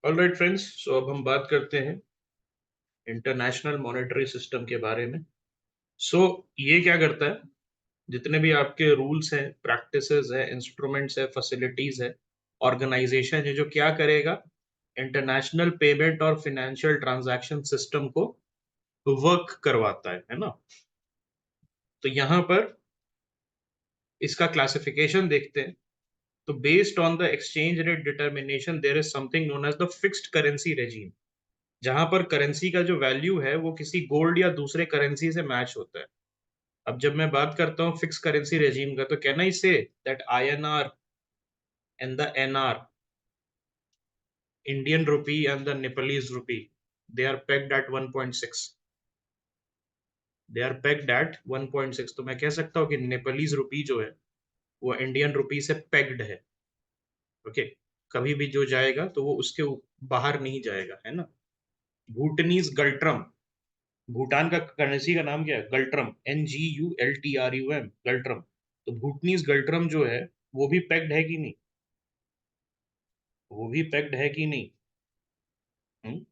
Alright friends, सो अब हम बात करते हैं इंटरनेशनल मॉनेटरी सिस्टम के बारे में। सो ये क्या करता है? जितने भी आपके रूल्स हैं, प्रैक्टिसेस है, इंस्ट्रूमेंट्स है, फैसिलिटीज है, ऑर्गेनाइजेशन है, जो क्या करेगा, इंटरनेशनल पेमेंट और फाइनेंशियल ट्रांजैक्शन सिस्टम को वर्क करवाता है ना। तो यहाँ पर इसका क्लासिफिकेशन देखते हैं। तो based on the exchange rate determination there is something known as the fixed currency regime, जहां पर करेंसी का जो वैल्यू है वो किसी गोल्ड या दूसरे करेंसी से मैच होता है। अब जब मैं बात करता हूँ फिक्स करेंसी रेजीम का, तो can I say that INR and the NR, Indian rupee and the Nepalese rupee, they are pegged at 1.6। They are pegged at 1.6। तो मैं कह सकता हूँ कि नेपालीज रुपी जो है वो इंडियन रुपी से पेग्ड है। ओके, कभी भी जो जाएगा तो वो उसके बाहर नहीं जाएगा, है ना। भूटनीज गल्ट्रम, भूटान का करेंसी का नाम क्या है? गल्ट्रम, GULTRUM, गल्ट्रम। तो भूटनीज गल्ट्रम जो है वो भी पैक्ड है कि नहीं? वो भी पैक्ड है कि नहीं? हम्म?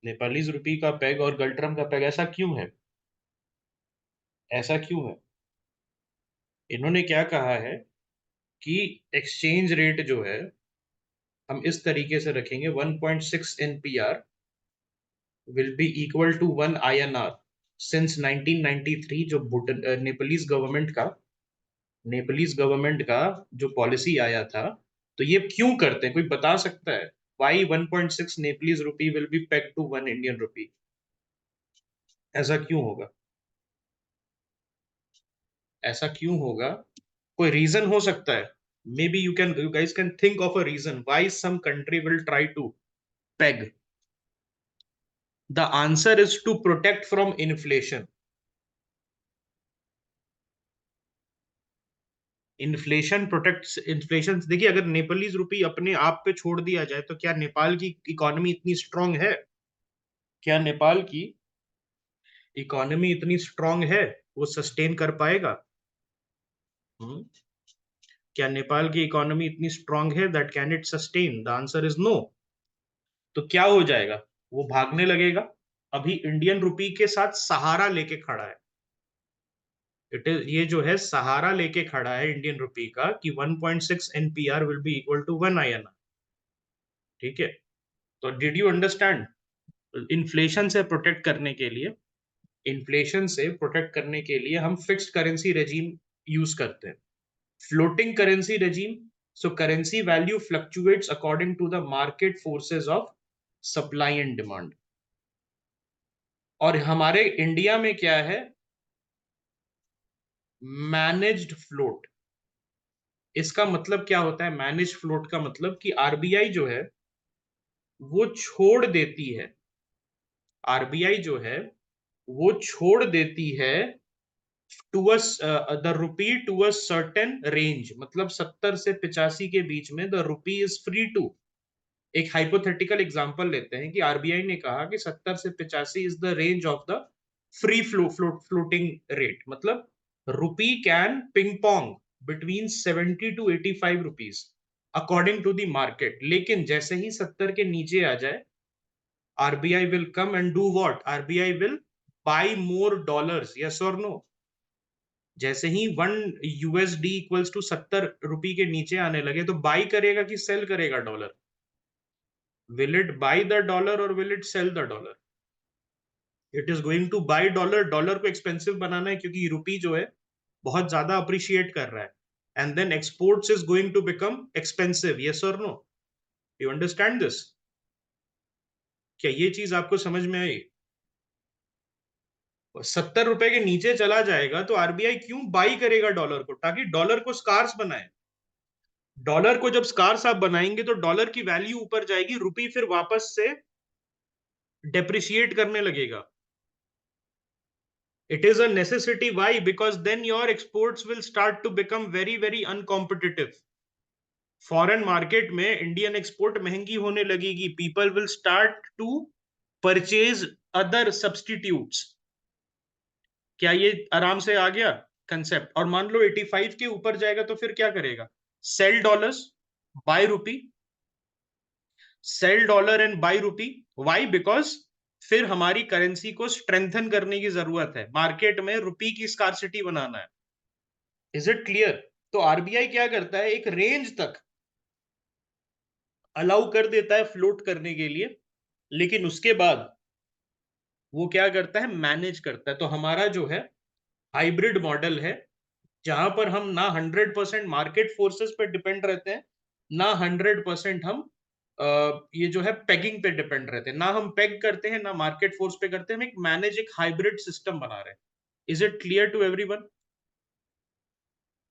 नेपालीज रुपी का पैग और गल्ट्रम का पैग ऐसा क्यों है? ऐसा क्यों है? इन्होंने क्या कहा है कि एक्सचेंज रेट जो है हम इस तरीके से रखेंगे, 1.6 NPR will be equal to 1 INR since 1993। जो नेपालीज गवर्नमेंट का जो पॉलिसी आया था। तो ये क्यों करते हैं, कोई बता सकता है? Why 1.6 Nepalese rupee will be peg to 1 Indian rupee? ऐसा क्यों होगा? ऐसा क्यों होगा? कोई रीजन हो सकता है? Maybe you guys can think of a reason why some country will try to peg. The answer is to protect from inflation. Inflation protects inflation. देखिए, अगर नेपालीज रुपी अपने आप पे छोड़ दिया जाए तो क्या नेपाल की इकोनॉमी इतनी स्ट्रांग है? क्या नेपाल की इकोनॉमी इतनी स्ट्रांग है? वो सस्टेन कर पाएगा? हम्म? क्या नेपाल की इकोनॉमी इतनी स्ट्रांग है that can it sustain? The answer is no. तो क्या हो जाएगा? वो भागने लगेगा। अभी इंडियन रुपी के साथ सहारा लेके खड़ा है। इट इज, ये जो है सहारा लेके खड़ा है इंडियन रुपी का कि 1.6 NPR will be equal to 1 INR। ठीक है। तो डिड यू अंडरस्टैंड? इन्फ्लेशन से प्रोटेक्ट करने के लिए, इन्फ्लेशन से प्रोटेक्ट करने के लिए हम फिक्स्ड करेंसी रेजीम यूज करते हैं। Floating currency regime, so currency value fluctuates according to the market forces of supply and demand। और हमारे इंडिया में क्या है? Managed float. इसका मतलब क्या होता है मैनेज फ्लोट का? मतलब कि आरबीआई जो है वो छोड़ देती है, आरबीआई जो है वो छोड़ देती है to the rupee to a certain range. मतलब 70 से 85 के बीच में the rupee is free to. एक हाइपोथेटिकल एग्जांपल लेते हैं कि आरबीआई ने कहा कि 70 से 85 is the range of the free floating rate. मतलब rupee can ping pong between 70 to 85 rupees according to the market. लेकिन जैसे ही 70 के नीचे आ जाए, RBI will come and do what? RBI will buy more dollars, yes और no. जैसे ही 1 USD इक्वल्स टू 70 रुपी के नीचे आने लगे तो बाई करेगा कि सेल करेगा dollar? will it buy the dollar or will it sell the dollar? It is going to buy dollar. Dollar को एक्सपेंसिव बनाना है क्योंकि रुपी जो है बहुत ज्यादा अप्रिशिएट कर रहा है। And then exports is going to become expensive, yes और नो? You understand this? क्या ये चीज आपको समझ में आई? 70 रुपए के नीचे चला जाएगा तो आरबीआई क्यों बाई करेगा डॉलर को? ताकि डॉलर को स्कार्स बनाए। डॉलर को जब स्कार्स आप बनाएंगे तो डॉलर की वैल्यू ऊपर जाएगी, रुपी फिर वापस से डेप्रिशिएट करने लगेगा। It is a necessity. Why? Because then your exports will start to become very, very uncompetitive. Foreign market में इंडियन एक्सपोर्ट महंगी होने लगेगी। People will start to purchase other substitutes. क्या ये आराम से आ गया कंसेप्ट? और मान लो 85 के ऊपर जाएगा तो फिर क्या करेगा? Sell dollars, buy rupee. Sell dollar and buy rupee. Why? Because फिर हमारी करेंसी को स्ट्रेंथन करने की जरूरत है, मार्केट में रुपी की स्कार्सिटी बनाना है। Is it clear? तो आरबीआई क्या करता है, एक रेंज तक अलाउ कर देता है फ्लोट करने के लिए, लेकिन उसके बाद वो क्या करता है, मैनेज करता है। तो हमारा जो है हाइब्रिड मॉडल है, जहां पर हम ना 100% मार्केट फोर्सेस पे डिपेंड रहते हैं, ना 100% हम ये जो है पेगिंग पे डिपेंड रहते हैं। ना हम पेग करते हैं, ना मार्केट फोर्स पे करते हैं, हम एक मैनेज, एक हाइब्रिड सिस्टम बना रहे हैं। Is it clear to everyone?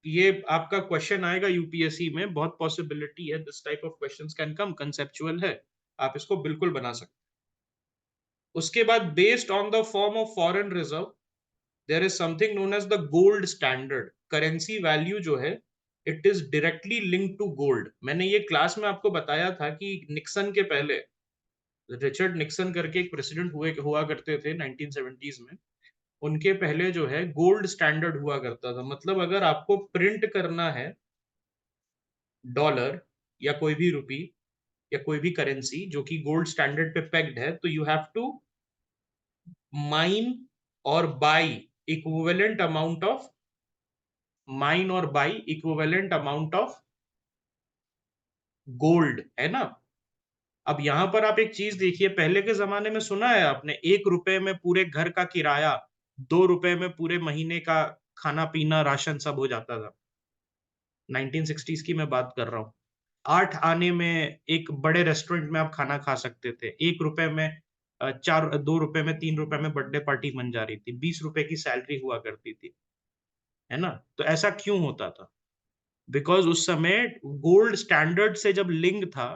ये आपका क्वेश्चन आएगा यूपीएससी में, बहुत पॉसिबिलिटी है this type of questions can come, conceptual है, आप इसको बिल्कुल बना सकते हैं। उसके बाद based on the form of foreign reserve there is something known as the gold standard. Currency value जो है it is directly linked to gold. मैंने ये क्लास में आपको बताया था कि निक्सन के पहले, रिचर्ड निक्सन करके एक प्रेसिडेंट हुआ करते थे 1970s में, उनके पहले जो है गोल्ड स्टैंडर्ड हुआ करता था। मतलब अगर आपको प्रिंट करना है डॉलर या कोई भी रुपी या कोई भी करेंसी जो कि गोल्ड स्टैंडर्ड पे पेग्ड है, तो यू हैव टू माइन और buy equivalent amount of mine और buy equivalent amount of gold, है ना। अब यहां पर आप एक चीज देखिए, पहले के जमाने में सुना है आपने 1 रुपए में पूरे घर का किराया, 2 रुपए में पूरे महीने का खाना पीना राशन सब हो जाता था। 1960s की मैं बात कर रहा हूँ। 8 आने में एक बड़े रेस्टोरेंट में आप खाना खा सकते थे। 1 रुपए में 2 रुपए में, 3 रुपए में बर्थडे पार्टी बन जा रही थी। 20 रुपए की सैलरी हुआ करती थी, है ना। तो ऐसा क्यों होता था? बिकॉज उस समय गोल्ड स्टैंडर्ड से जब लिंक था,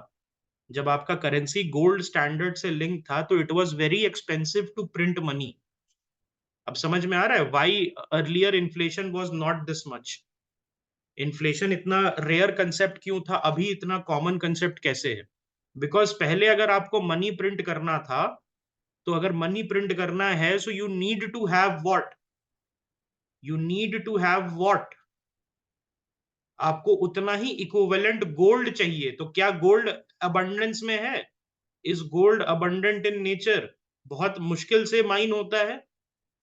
जब आपका करेंसी गोल्ड स्टैंडर्ड से लिंक था, तो it was very expensive to print money. अब समझ में आ रहा है why earlier inflation was not this much. Inflation इतना रेयर कंसेप्ट क्यों था, अभी इतना कॉमन कंसेप्ट कैसे है? बिकॉज पहले अगर आपको मनी प्रिंट करना था, तो अगर मनी प्रिंट करना है, so you need to have what, you need to have what, आपको उतना ही इक्विवेलेंट गोल्ड चाहिए। तो क्या गोल्ड अबंडेंस में है? Is gold abundant in nature? बहुत मुश्किल से माइन होता है,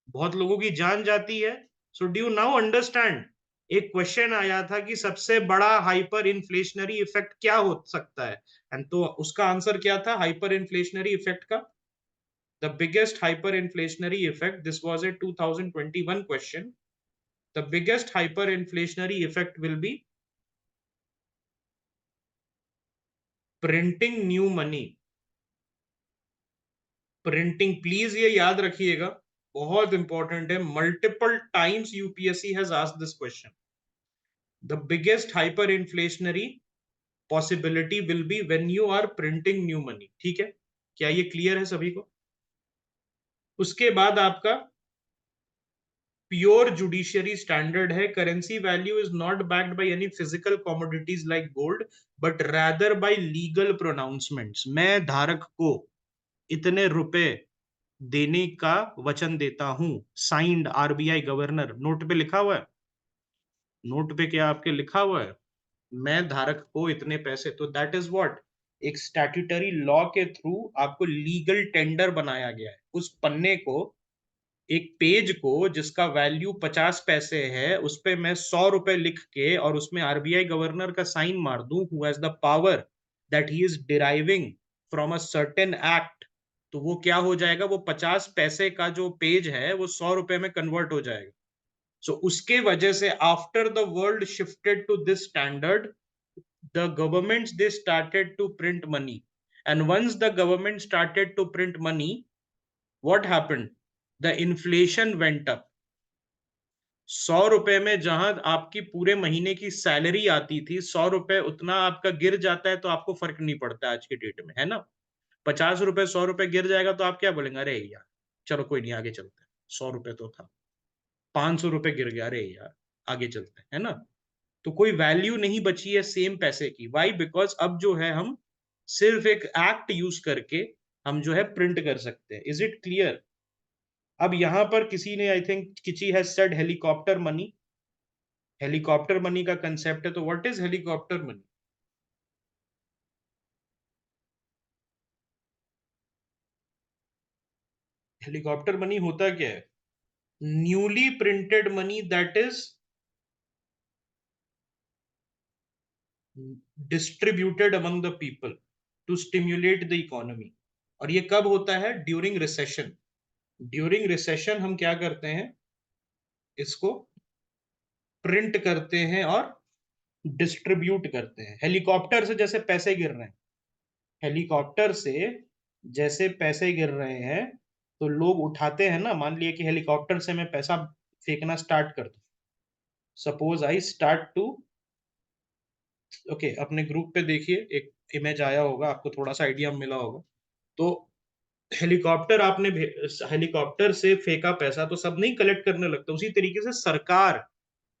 बहुत लोगों की जान जाती है। So do you now understand? एक क्वेश्चन आया था कि सबसे बड़ा हाइपर इन्फ्लेशनरी इफेक्ट क्या हो सकता है, एंड तो उसका आंसर क्या था हाइपर इन्फ्लेशनरी इफेक्ट का? The biggest hyper inflationary effect, this was a 2021 question, the biggest hyper inflationary effect will be printing new money. Printing, please ये याद रखिएगा, बहुत इंपॉर्टेंट है। Multiple times UPSC has asked this question. The biggest hyper inflationary possibility will be when you are printing new money. ठीक है, क्या ये clear है सभी को? उसके बाद आपका प्योर जुडिशियरी स्टैंडर्ड है, currency value is not backed by any physical commodities like gold, but rather bye legal pronouncements. मैं धारक को इतने रुपए देने का वचन देता हूं, साइंड आरबीआई गवर्नर। नोट पे लिखा हुआ है, नोट पे क्या आपके लिखा हुआ है, मैं धारक को इतने पैसे। तो दैट इज व्हाट, एक स्टैट्यूटरी लॉ के थ्रू आपको लीगल टेंडर बनाया गया है। उस पन्ने को, एक पेज को जिसका वैल्यू 50 पैसे है, उस पे मैं 100 रुपए लिख के और उसमें आरबीआई गवर्नर का साइन मार दूं, who has the power that he is deriving from a certain act, तो वो क्या हो जाएगा, वो 50 पैसे का जो पेज है वो 100 रुपए में कन्वर्ट हो जाएगा। सो उसके वजह से after the world shifted to this standard, the governments they started to print money, and once the government started to print money, what happened, the inflation went up। 100 रुपए में जहां आपकी पूरे महीने की सैलरी आती थी, 100 रुपए उतना आपका गिर जाता है, तो आपको फर्क नहीं पड़ता आज के डेट में, है ना। 50 रुपए 100 रुपए गिर जाएगा तो आप क्या बोलेंगे, अरे यार चलो कोई नहीं आगे चलते हैं, 100 रुपए तो था। 500 रुपए गिर गया, अरे यार आगे चलते हैं, है ना। तो कोई वैल्यू नहीं बची है सेम पैसे की। वाई? बिकॉज अब जो है हम सिर्फ एक एक्ट यूज करके हम जो है प्रिंट कर सकते हैं। Is it clear? अब यहां पर किसी ने, आई थिंक किसी has said helicopter money. Helicopter money का कंसेप्ट है, तो what is helicopter money? Helicopter money होता क्या है? Newly printed money that is distributed among the people to stimulate the economy. और ये कब होता है? During recession. ड्यूरिंग रिसेशन हम क्या करते हैं? इसको प्रिंट करते हैं और डिस्ट्रीब्यूट करते हैं। हेलीकॉप्टर से जैसे पैसे गिर रहे हैं, हेलीकॉप्टर से जैसे पैसे गिर रहे हैं, तो लोग उठाते हैं ना। मान लिया कि हेलीकॉप्टर से मैं पैसा फेंकना स्टार्ट कर दूं। Suppose I start to, okay, अपने ग्रुप पे देखिए एक इमेज आया होगा, आपको थोड़ा सा आइडिया मिला होगा। तो हेलीकॉप्टर आपने हेलीकॉप्टर से फेंका पैसा तो सब नहीं कलेक्ट करने लगता, उसी तरीके से सरकार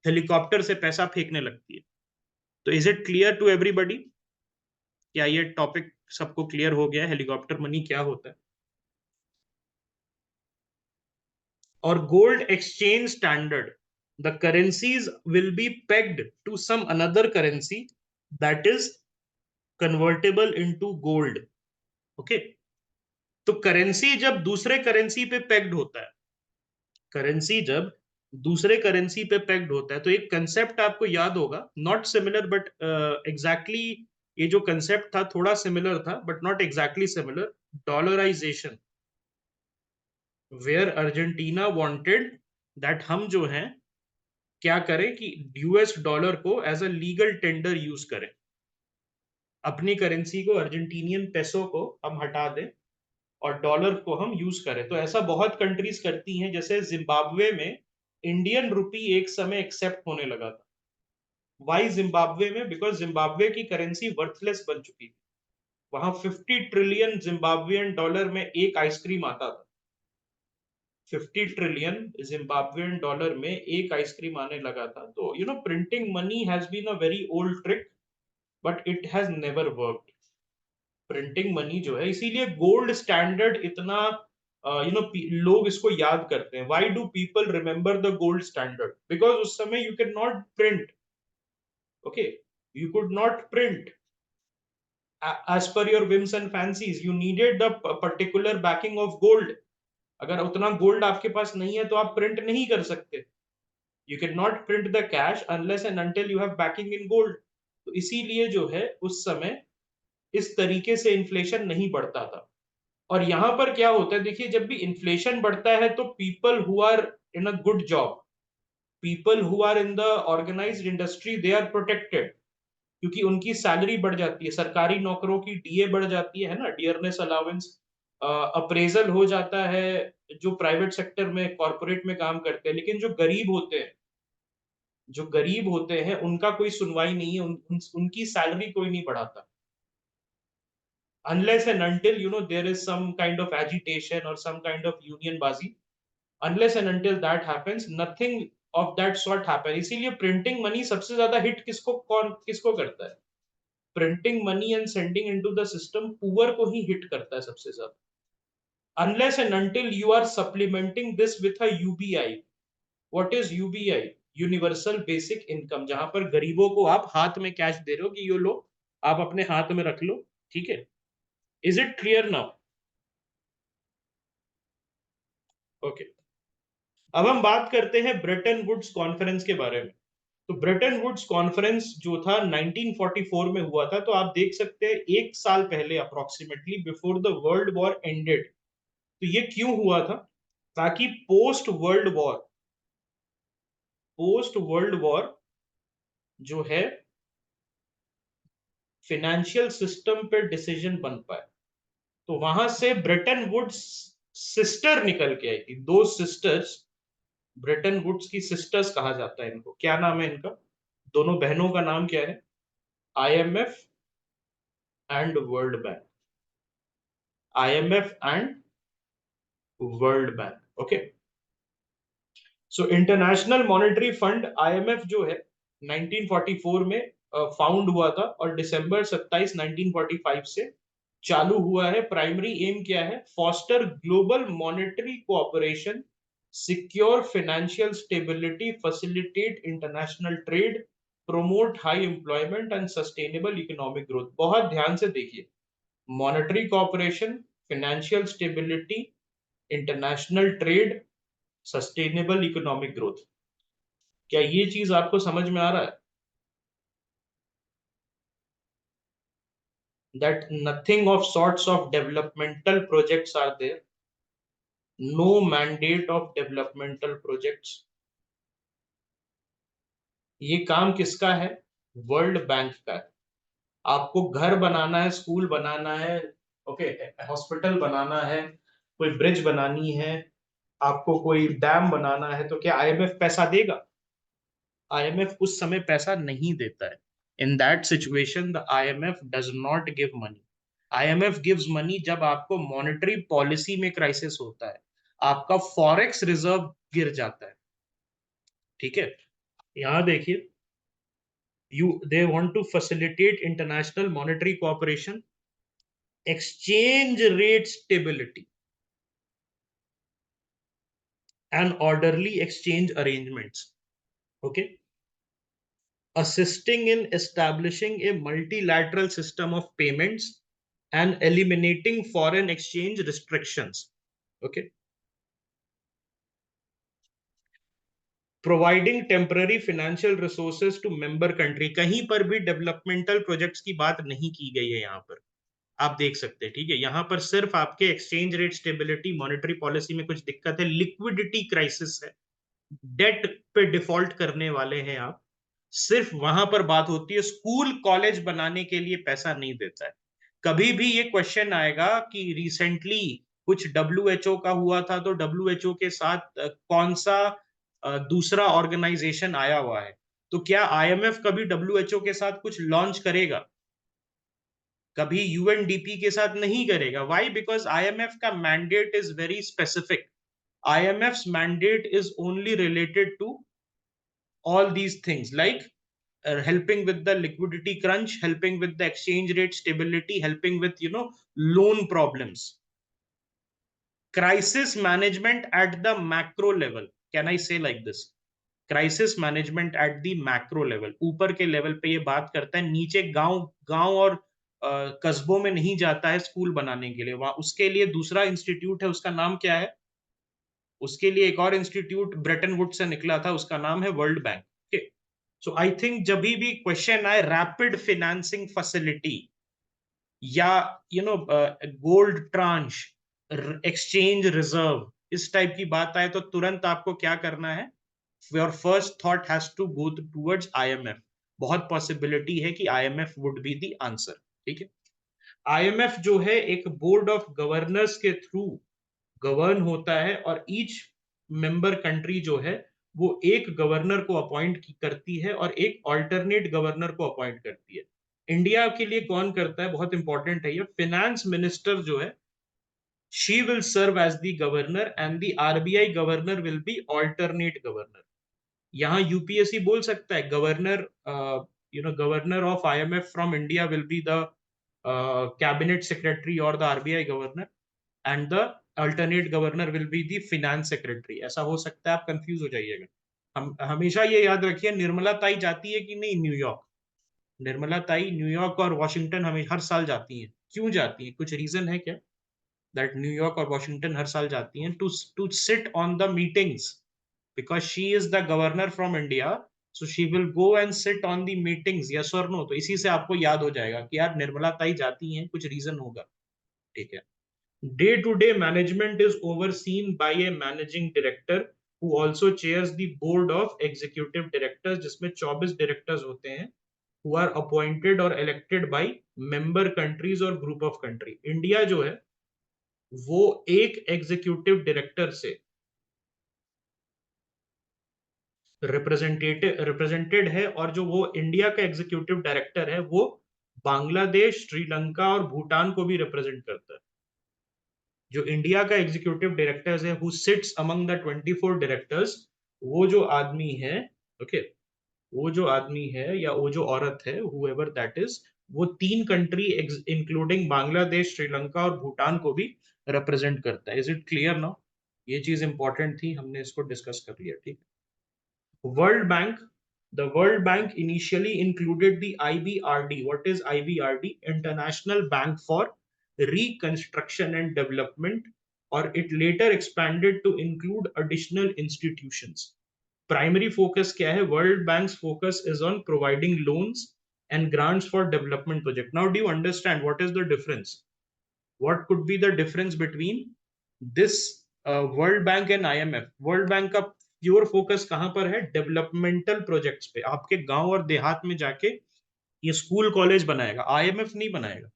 हेलीकॉप्टर से पैसा फेंकने लगती है। तो is it clear to everybody? क्या ये टॉपिक सबको क्लियर हो गया है, हेलीकॉप्टर मनी क्या होता है? और gold exchange standard, the currencies will be pegged to some another currency that is convertible into gold. Okay, तो करेंसी जब दूसरे करेंसी पे पेग्ड होता है, करेंसी जब दूसरे करेंसी पे पेग्ड होता है, तो एक कंसेप्ट आपको याद होगा, नॉट सिमिलर बट एग्जैक्टली, ये जो कंसेप्ट था थोड़ा सिमिलर था but not exactly similar, dollarization. Where Argentina wanted that हम जो हैं क्या करें कि यूएस डॉलर को as a legal tender use करें, अपनी करेंसी को, अर्जेंटीनियन पेसो को हम हटा दें और डॉलर को हम यूज करें। तो ऐसा बहुत कंट्रीज करती हैं, जैसे जिम्बाब्वे में इंडियन रुपी एक समय एक्सेप्ट होने लगा था। वाई जिम्बाब्वे में? बिकॉज जिम्बाब्वे की करेंसी वर्थलेस बन चुकी थी। वहां 50 ट्रिलियन जिम्बाब्वियन डॉलर में एक आइसक्रीम आता था। 50 ट्रिलियन जिम्बाब्वियन डॉलर में एक आइसक्रीम आने लगा था। तो printing money has been a very old trick but it has never worked. Printing money जो है, इसीलिए गोल्ड स्टैंडर्ड इतना लोग इसको याद करते हैं। Why do people remember the gold standard? Because उस समय you can not print, okay, you could not print as per your whims and fancies, you needed the particular backing of gold। अगर उतना गोल्ड आपके पास नहीं है तो आप print नहीं कर सकते। You can not print the cash unless and until you have banking in gold. तो इसीलिए जो है उस समय इस तरीके से इन्फ्लेशन नहीं बढ़ता था। और यहां पर क्या होता है, देखिए, जब भी इन्फ्लेशन बढ़ता है तो people who are in a good job, people who are in the organised industry, they are protected, क्योंकि उनकी सैलरी बढ़ जाती है। सरकारी नौकरों की डीए बढ़ जाती है ना, डियरनेस अलाउंस, अप्रेजल हो जाता है, जो प्राइवेट सेक्टर में कॉर्पोरेट में काम करते हैं। लेकिन जो गरीब होते हैं, जो गरीब होते हैं उनका कोई सुनवाई नहीं है, उनकी सैलरी कोई नहीं बढ़ाता। unless and until there is some kind of agitation or some kind of union bazi, unless and until that happens, nothing of that sort happen। इसीलिए प्रिंटिंग मनी सबसे ज्यादा हिट किसको करता है? Printing money and sending into the system poor को ही hit करता है सबसे ज्यादा। Unless and until you are supplementing this with a UBI. What is UBI? Universal basic income, जहां पर गरीबों को आप हाथ में कैश दे रहे हो कि यो लो, आप अपने हाथ में रख लो। ठीक है, is it clear now? Okay, अब हम बात करते हैं ब्रेटन वुड्स कॉन्फ्रेंस के बारे में। तो ब्रेटन वुड्स कॉन्फ्रेंस जो था 1944 में हुआ था। तो आप देख सकते हैं एक साल पहले, approximately before the world war ended. तो ये क्यों हुआ था? ताकि पोस्ट वर्ल्ड वॉर जो है फिनेंशियल सिस्टम पे डिसीजन बन पाए। तो वहां से ब्रेटन वुड्स सिस्टर निकल के आई थी, दो सिस्टर्स। ब्रेटन वुड्स की सिस्टर्स कहा जाता है इनको। क्या नाम है इनका? दोनों बहनों का नाम क्या है? IMF and world bank. IMF and world Bank. Okay, so international monetary fund IMF जो है 1944 में फाउंड हुआ था और दिसंबर 27 1945 से चालू हुआ है। प्राइमरी एम क्या है? Foster global monetary cooperation, secure financial stability, facilitate international trade, promote high employment and sustainable economic growth. बहुत ध्यान से देखिए, monetary cooperation, financial stability, international trade, sustainable economic growth. क्या ये चीज आपको समझ में आ रहा है? That nothing of sorts of developmental projects are there, no mandate of developmental projects। ये काम किसका है? वर्ल्ड बैंक का है। आपको घर बनाना है, स्कूल बनाना है, ओके, हॉस्पिटल बनाना है, कोई ब्रिज बनानी है, आपको कोई डैम बनाना है, तो क्या आईएमएफ पैसा देगा? आईएमएफ उस समय पैसा नहीं देता है। In that situation the IMF does not give money. IMF gives money जब आपको मॉनेटरी पॉलिसी में क्राइसिस होता है, आपका फॉरेक्स रिजर्व गिर जाता है। ठीक है, यहां देखिए, you they want to facilitate international monetary cooperation, exchange rate stability and orderly exchange arrangements, okay, assisting in establishing a multilateral system of payments and eliminating foreign exchange restrictions, okay, providing temporary financial resources to member country। कहीं पर भी developmental projects की बात नहीं की गई है यहाँ पर, आप देख सकते हैं। ठीक है, यहां पर सिर्फ आपके exchange rate stability, monetary policy में कुछ दिक्कत है, लिक्विडिटी क्राइसिस है, डेट पे डिफॉल्ट करने वाले हैं आप, सिर्फ वहां पर बात होती है। स्कूल कॉलेज बनाने के लिए पैसा नहीं देता है। कभी भी ये क्वेश्चन आएगा कि रिसेंटली कुछ डब्ल्यूएचओ का हुआ था, तो डब्ल्यूएचओ के साथ कौन सा दूसरा ऑर्गेनाइजेशन आया हुआ है, तो क्या आईएमएफ कभी डब्ल्यूएचओ के साथ कुछ लॉन्च करेगा? कभी यूएनडीपी के साथ नहीं करेगा। व्हाई? बिकॉज आईएमएफ का mandate is very specific. IMF's mandate is only related to all these things, like helping with the liquidity crunch, helping with the exchange rate stability, helping with loan problems, crisis management at the macro level, can I say like this? Crisis management at the macro level, ऊपर के level पे ये बात करता है, नीचे गांव गांव और कस्बों में नहीं जाता है स्कूल बनाने के लिए। वहां उसके लिए दूसरा इंस्टीट्यूट है, उसका नाम क्या है? उसके लिए एक और इंस्टीट्यूट ब्रेटन वुड से निकला था, उसका नाम है World Bank. Okay, so I think जब भी क्वेश्चन आए रैपिड फाइनेंसिंग फैसिलिटी या गोल्ड ट्रांश, एक्सचेंज रिजर्व, इस टाइप की बात आए, तो तुरंत आपको क्या करना है? Your first thought has to go towards IMF. बहुत पॉसिबिलिटी है कि IMF would be the answer. ठीक है, आईएमएफ जो है एक बोर्ड ऑफ गवर्नर्स के थ्रू गवर्न होता है, और ईच मेंबर कंट्री जो है वो एक गवर्नर को अपॉइंट करती है और एक ऑल्टरनेट गवर्नर को अपॉइंट करती है। इंडिया के लिए कौन करता है, बहुत इंपॉर्टेंट है ये, फाइनेंस मिनिस्टर जो है, she will serve as the governor and the RBI governor will be alternate governor। यहाँ यूपीएससी बोल सकता है governor, governor of IMF from India will be the cabinet secretary और the RBI governor, and the alternate governor will be the finance secretary. ऐसा हो सकता है, आप कंफ्यूज हो जाइएगा। हम हमेशा ये याद रखिए, निर्मला ताई जाती है कि नहीं न्यूयॉर्क? निर्मला ताई न्यूयॉर्क और वॉशिंगटन हमें हर साल जाती हैं। क्यों जाती हैं, कुछ रीजन है क्या दैट न्यूयॉर्क और वॉशिंगटन हर साल जाती हैं? To sit on the meetings, because she is the governor from India, so she will go and sit on the meetings, yes or no? तो इसी से आपको याद हो जाएगा कि यार निर्मला ताई जाती हैं, कुछ रीजन होगा। ठीक है, day to day management is overseen by a managing director who also chairs the board of executive directors, जिसमें 24 डायरेक्टर्स होते हैं, who are appointed or elected by member countries और group of country। इंडिया जो है वो एक executive director से represented है, और जो वो इंडिया का एग्जीक्यूटिव डायरेक्टर है वो बांग्लादेश, श्रीलंका और भूटान को भी रिप्रेजेंट करता है। जो इंडिया का एग्जीक्यूटिव डायरेक्टर्स है, who sits among the 24 directors, वो जो आदमी है, ओके, वो जो आदमी है या वो जो औरत है, हुएवर दैट इज, वो तीन कंट्री इंक्लूडिंग बांग्लादेश, श्रीलंका और भूटान को भी रिप्रेजेंट करता है। Is it clear now? ये चीज इंपॉर्टेंट थी, हमने इसको डिस्कस कर लिया। ठीक, World Bank, the World Bank initially included the IBRD. What is IBRD? International Bank for Reconstruction and Development. और it later expanded to include additional institutions. Primary focus क्या है? World Bank's focus is on providing loans and grants for development project. Now, do you understand what is the difference? What could be the difference between this World Bank and IMF? World Bank का pure focus कहां पर है? Developmental projects पे, आपके गांव और देहात में जाके ये स्कूल कॉलेज बनाएगा, IMF नहीं बनाएगा.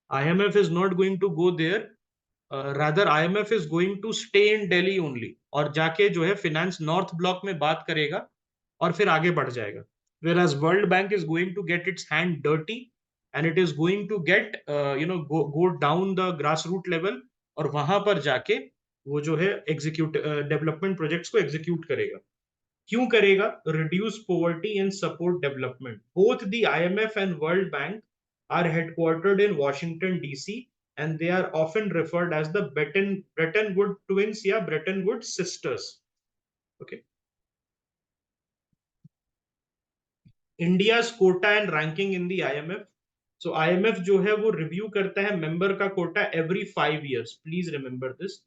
IMF is not going to go there. Rather IMF is going to stay in Delhi only, और जाके जो है फिनेंस नॉर्थ ब्लॉक में बात करेगा और फिर आगे बढ़ जाएगा. Whereas World Bank is going to get its hand dirty and it is going to get go down the grassroots level, और वहां पर जाके वो जो है एग्जीक्यूट डेवलपमेंट प्रोजेक्ट्स को एग्जीक्यूट करेगा. क्यों करेगा? Reduce poverty and support development. Both the IMF and world bank are headquartered in Washington DC, and they are often referred as the Bretton Woods twins या Bretton Woods sisters. Okay. India's quota and ranking in the IMF. So IMF जो है वो review करता है member का Kota every 5 years. Please remember this.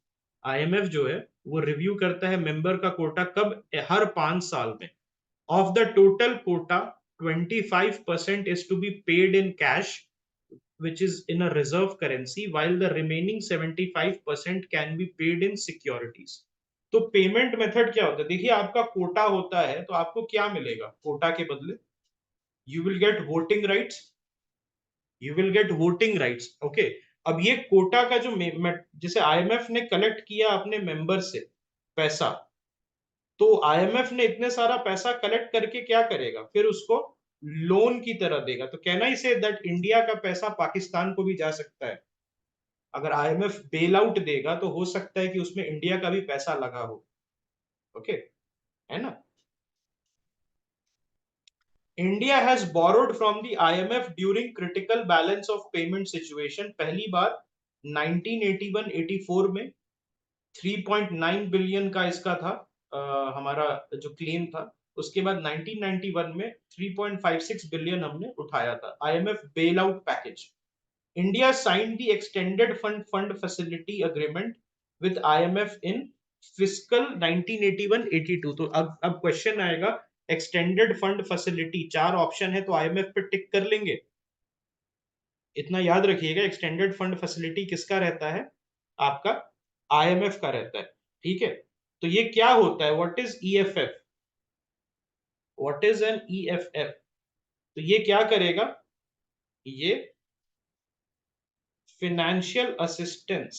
IMF जो है वो रिव्यू करता है मेंबर का कोटा कब? हर 5 साल में. Of the total quota, 25% is to be paid in cash, which is in a reserve currency, while the remaining 75% can be paid in securities. तो पेमेंट मेथड क्या होता है? देखिए, आपका कोटा होता है तो आपको क्या मिलेगा कोटा के बदले? You will get voting rights. You will get voting rights. Okay. अब ये कोटा का जो जैसे IMF ने कलेक्ट किया अपने मेंबर से पैसा, तो IMF ने इतने सारा पैसा कलेक्ट करके क्या करेगा? फिर उसको लोन की तरह देगा. तो कहना ही से दैट इंडिया का पैसा पाकिस्तान को भी जा सकता है. अगर IMF बेल आउट देगा तो हो सकता है कि उसमें इंडिया का भी पैसा लगा हो. ओके, है ना? India has borrowed from the IMF during critical balance of payment situation. पहली बार 1981-84 में 3.9 बिलियन का इसका था हमारा जो क्लेम था. उसके बाद 1991 में 3.56 बिलियन हमने उठाया था. IMF bail out package. India signed the extended fund facility agreement with IMF in fiscal 1981-82. तो अब क्वेश्चन आएगा, एक्सटेंडेड फंड फैसिलिटी, 4 ऑप्शन है तो IMF पे टिक कर लेंगे. इतना याद रखिएगा, एक्सटेंडेड फंड फैसिलिटी किसका रहता है? आपका IMF का रहता है. ठीक है. तो ये क्या होता है? What is EFF? What is an EFF? तो ये क्या करेगा? ये फिनेंशियल असिस्टेंस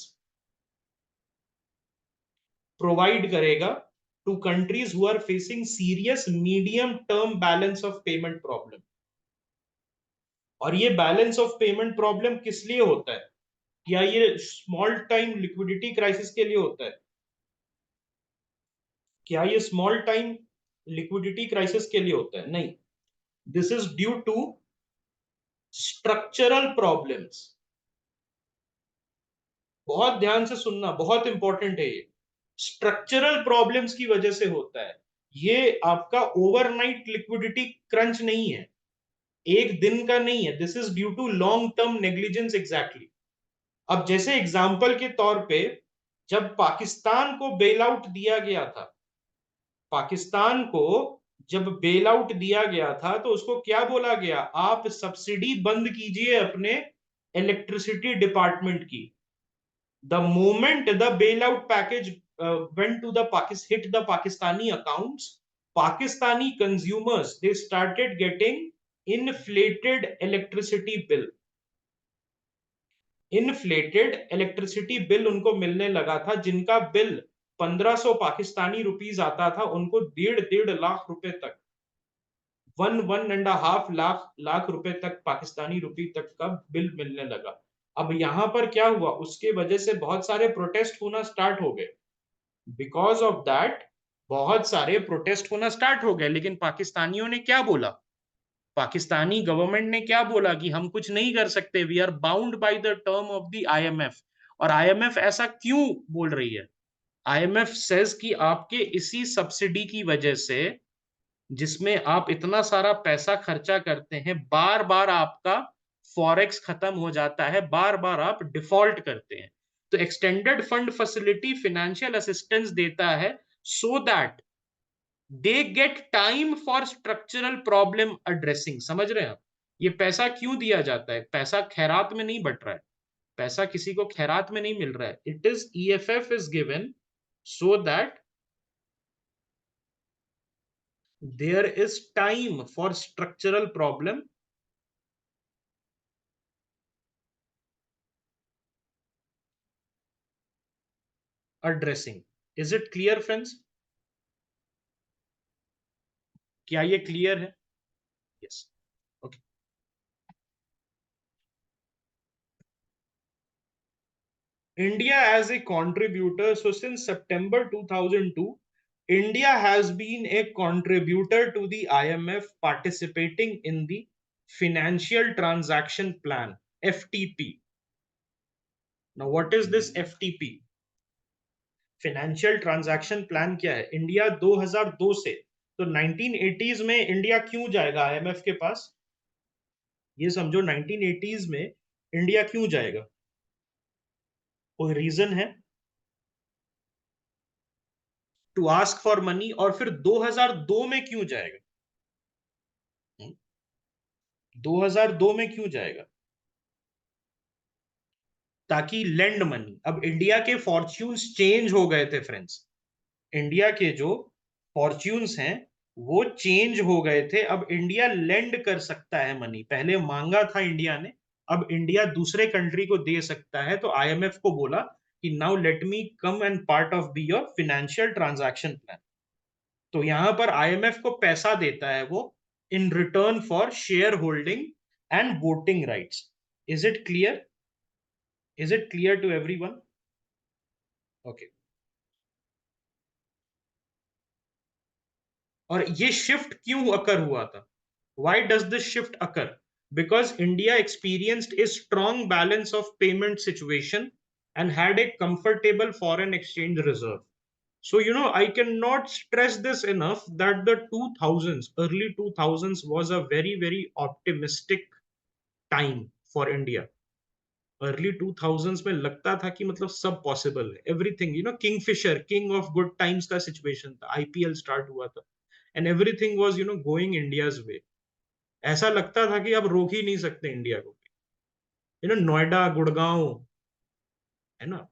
प्रोवाइड करेगा to countries who are facing serious medium term balance of payment problem. और ये बैलेंस ऑफ पेमेंट प्रॉब्लम किस लिए होता है? क्या ये स्मॉल टाइम लिक्विडिटी क्राइसिस के लिए होता है? क्या ये स्मॉल टाइम लिक्विडिटी क्राइसिस के लिए होता है? नहीं. This is due to structural problems. बहुत ध्यान से सुनना, बहुत इंपॉर्टेंट है ये. स्ट्रक्चरल प्रॉब्लम्स की वजह से होता है. ये आपका ओवरनाइट लिक्विडिटी क्रंच नहीं है, एक दिन का नहीं है. This is due to long term negligence. Exactly. अब जैसे एग्जांपल के तौर पे, जब पाकिस्तान को बेल आउट दिया गया था, पाकिस्तान को जब बेल आउट दिया गया था तो उसको क्या बोला गया? आप सब्सिडी बंद कीजिए अपने इलेक्ट्रिसिटी डिपार्टमेंट की. The moment the bailout package went to hit the Pakistani accounts, Pakistani consumers, they started getting inflated electricity bill. Inflated electricity bill उनको मिलने लगा था. जिनका बिल 1500 पाकिस्तानी रुपीस आता था, उनको 1.5 लाख रुपए तक, 1.5 लाख रुपए तक पाकिस्तानी रुपी तक का बिल मिलने लगा. अब यहां पर क्या हुआ? उसके वजह से बहुत सारे प्रोटेस्ट होना स्टार्ट हो गए. बिकॉज ऑफ दैट बहुत सारे प्रोटेस्ट होना स्टार्ट हो गए. लेकिन पाकिस्तानियों ने क्या बोला? पाकिस्तानी गवर्नमेंट ने क्या बोला कि हम कुछ नहीं कर सकते, we are bound by the term of the IMF. और IMF ऐसा क्यों बोल रही है? IMF सेज कि आपके इसी सब्सिडी की वजह से, जिसमें आप इतना सारा पैसा खर्चा करते हैं, बार बार आपका फॉरेक्स खत्म हो जाता है, बार बार आप डिफॉल्ट करते हैं. तो extended fund facility financial assistance देता है so that they get time for structural problem addressing. समझ रहे हैं आप? ये पैसा क्यों दिया जाता है? पैसा खैरात में नहीं बट रहा है, पैसा किसी को खैरात में नहीं मिल रहा है। It is EFF is given so that there is time for structural problem addressing. Is it clear friends? क्या ये क्लियर है? Yes. Okay. India as a contributor, so since September 2002, India has been a contributor to the IMF, participating in the Financial Transaction Plan, FTP. Now, what is this FTP? Financial Transaction Plan क्या है? India 2002 से, तो 1980s में India क्यों जाएगा IMF के पास? ये समझो 1980s में इंडिया क्यों जाएगा? कोई रीजन है? To ask for money. और फिर 2002 में क्यों जाएगा? 2002 में क्यों जाएगा? ताकि लेंड मनी। अब इंडिया के फॉर्च्यून्स चेंज हो गए थे फ्रेंड्स, इंडिया के जो फॉर्च्यून्स हैं वो चेंज हो गए थे। अब इंडिया लेंड कर सकता है मनी, पहले मांगा था इंडिया ने, अब इंडिया दूसरे कंट्री को दे सकता है। तो आईएमएफ को बोला कि now let me come and part of be your financial transaction plan. तो यहां पर आईएमएफ को पैसा देता है वो in return for share holding and voting rights. Is it clear? Is it clear to everyone? Okay. और ये शिफ्ट क्यों अकर हुआ था? Why does this shift occur? Because India experienced a strong balance of payment situation and had a comfortable foreign exchange reserve. So, I cannot stress this enough that the 2000s, early 2000s was a very, very optimistic time for India. Early 2000s में लगता था कि मतलब सब possible है, everything, Kingfisher, king of good times का situation था, IPL start हुआ था and everything was going India's way. ऐसा लगता था कि अब रोक ही नहीं सकते इंडिया को। नोएडा, गुड़गांव, है ना,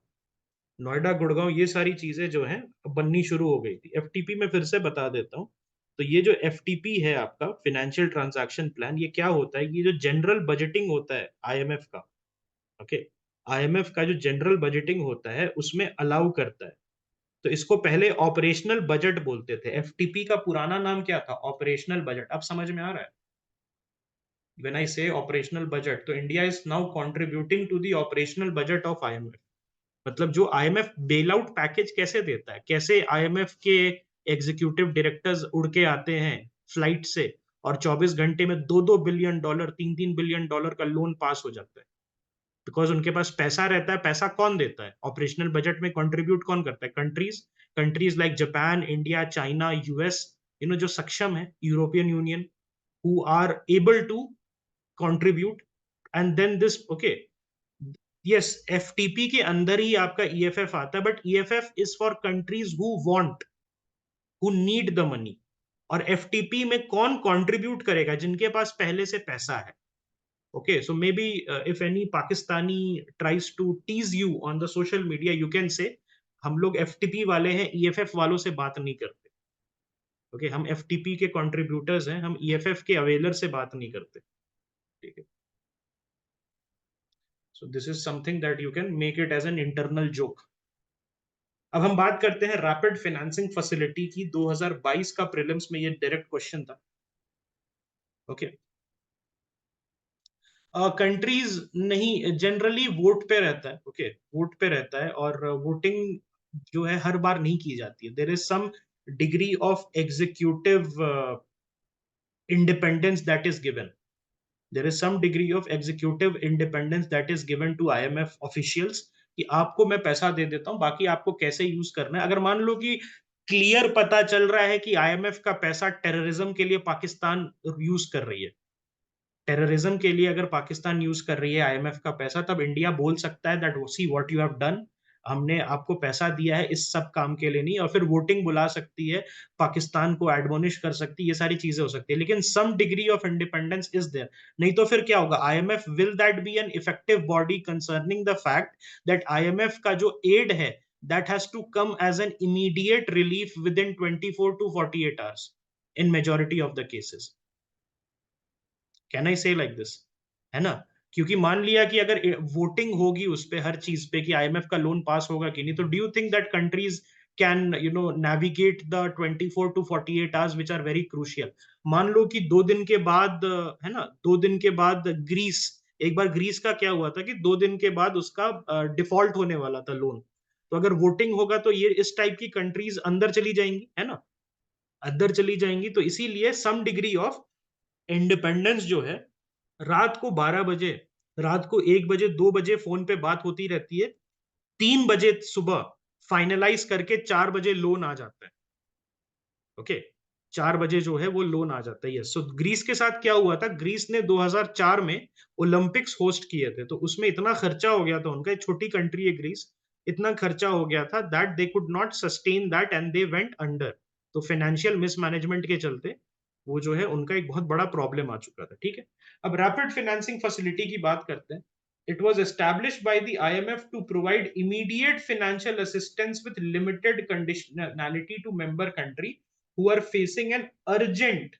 नोएडा, गुड़गांव, ये सारी चीजें जो हैं बननी शुरू हो गई थी। एफटीपी में फिर से बता देता हूँ। तो ये जो एफटीपी है आपका फाइनेंशियल ट्रांजैक्शन प्लान, ये क्या होता है? ये जो जनरल बजटिंग होता है आईएमएफ का, ओके, आईएमएफ का जो जनरल बजटिंग होता है उसमें अलाउ करता है। तो इसको पहले ऑपरेशनल बजट बोलते थे। एफटीपी का पुराना नाम क्या था? Operational budget. अब समझ में आ रहा है? when I say operational budget, तो India is now contributing to the operational budget of IMF. मतलब जो आईएमएफ बेल आउट पैकेज कैसे देता है, कैसे आईएमएफ के एग्जीक्यूटिव डायरेक्टर्स उड़ के आते हैं फ्लाइट से और 24 घंटे में $2-2 बिलियन, $3-3 बिलियन का लोन पास हो जाता है, बिकॉज उनके पास पैसा रहता है। पैसा कौन देता है? ऑपरेशनल बजट में कंट्रीब्यूट कौन करता है? Countries. Countries like Japan, India, China, US, जो सक्षम है, European Union, who are able to contribute. And then this, okay, yes, FTP के अंदर ही आपका ईएफएफ आता है, but EFF is for countries who want, who need the money. और एफटीपी में कौन कंट्रीब्यूट करेगा? जिनके पास पहले से पैसा है। Okay, so maybe if any Pakistani tries to tease you on the social media, you can say हम लोग एफटीपी वाले हैं, ईएफएफ वालों से बात नहीं करते। ओके, हम एफटीपी के कंट्रीब्यूटर्स हैं, हम ईएफएफ के अवेलर से बात नहीं करते। ठीक है, so this is something that you can make it as an internal joke. अब हम बात करते हैं रैपिड फाइनेंसिंग फैसिलिटी की। 2022 का प्रीलिम्स में ये डायरेक्ट क्वेश्चन था। ओके, कंट्रीज नहीं, जनरली वोट पे रहता है। ओके, वोट पे रहता है और वोटिंग जो है हर बार नहीं की जाती है। There is some degree of executive independence that is given. There is some degree of executive independence that is given to IMF officials कि आपको मैं पैसा दे देता हूं, बाकी आपको कैसे यूज करना है। अगर मान लो कि क्लियर पता चल रहा है कि आईएमएफ का पैसा टेररिज्म के लिए पाकिस्तान यूज कर रही है, टेररिज्म के लिए अगर पाकिस्तान यूज कर रही है आईएमएफ का पैसा, तब इंडिया बोल सकता है that see what you have done, हमने आपको पैसा दिया है इस सब काम के लिए नहीं, और फिर वोटिंग बुला सकती है, पाकिस्तान को एडमोनिश कर सकती है, ये सारी चीजें हो सकती है, लेकिन some degree of independence is there. नहीं तो फिर क्या होगा, IMF will that be an effective body concerning the fact that IMF का जो एड है that has to come as an immediate relief within 24 to 48 hours in majority of the cases. Can I say like this? है ना? क्योंकि मान लिया कि अगर वोटिंग होगी उस पे, हर चीज पे, कि आईएमएफ का लोन पास होगा कि नहीं, तो do you think that countries can navigate the 24 to 48 hours which are very crucial? मान लो कि 2 दिन के बाद, है ना, 2 दिन के बाद ग्रीस, एक बार ग्रीस का क्या हुआ था कि 2 दिन के बाद उसका डिफॉल्ट होने वाला था लोन। तो अगर वोटिंग होगा तो ये इस टाइप की कंट्रीज अंदर चली जाएंगी, है ना, अंदर चली जाएंगी। तो इसीलिए सम डिग्री ऑफ इंडिपेंडेंस जो है, रात को 12 बजे, रात को 1 बजे, 2 बजे फोन पे बात होती रहती है, 3 बजे सुबह फाइनलाइज करके 4 बजे लोन आ जाता है। ओके, 4 बजे जो है वो लोन आ जाता है। सो ग्रीस के साथ क्या हुआ था, ग्रीस ने 2004 में ओलंपिक्स होस्ट किए थे, तो उसमें इतना खर्चा हो गया था उनका, एक छोटी कंट्री है ग्रीस, इतना खर्चा हो गया था that they could not sustain that and they went under. तो फाइनेंशियल मिसमैनेजमेंट के चलते वो जो है उनका एक बहुत बड़ा प्रॉब्लम आ चुका था। ठीक है, अब रैपिड फाइनेंसिंग फैसिलिटी की बात करते हैं। It was established by the IMF to provide immediate financial assistance with limited conditionality to member country who are facing an urgent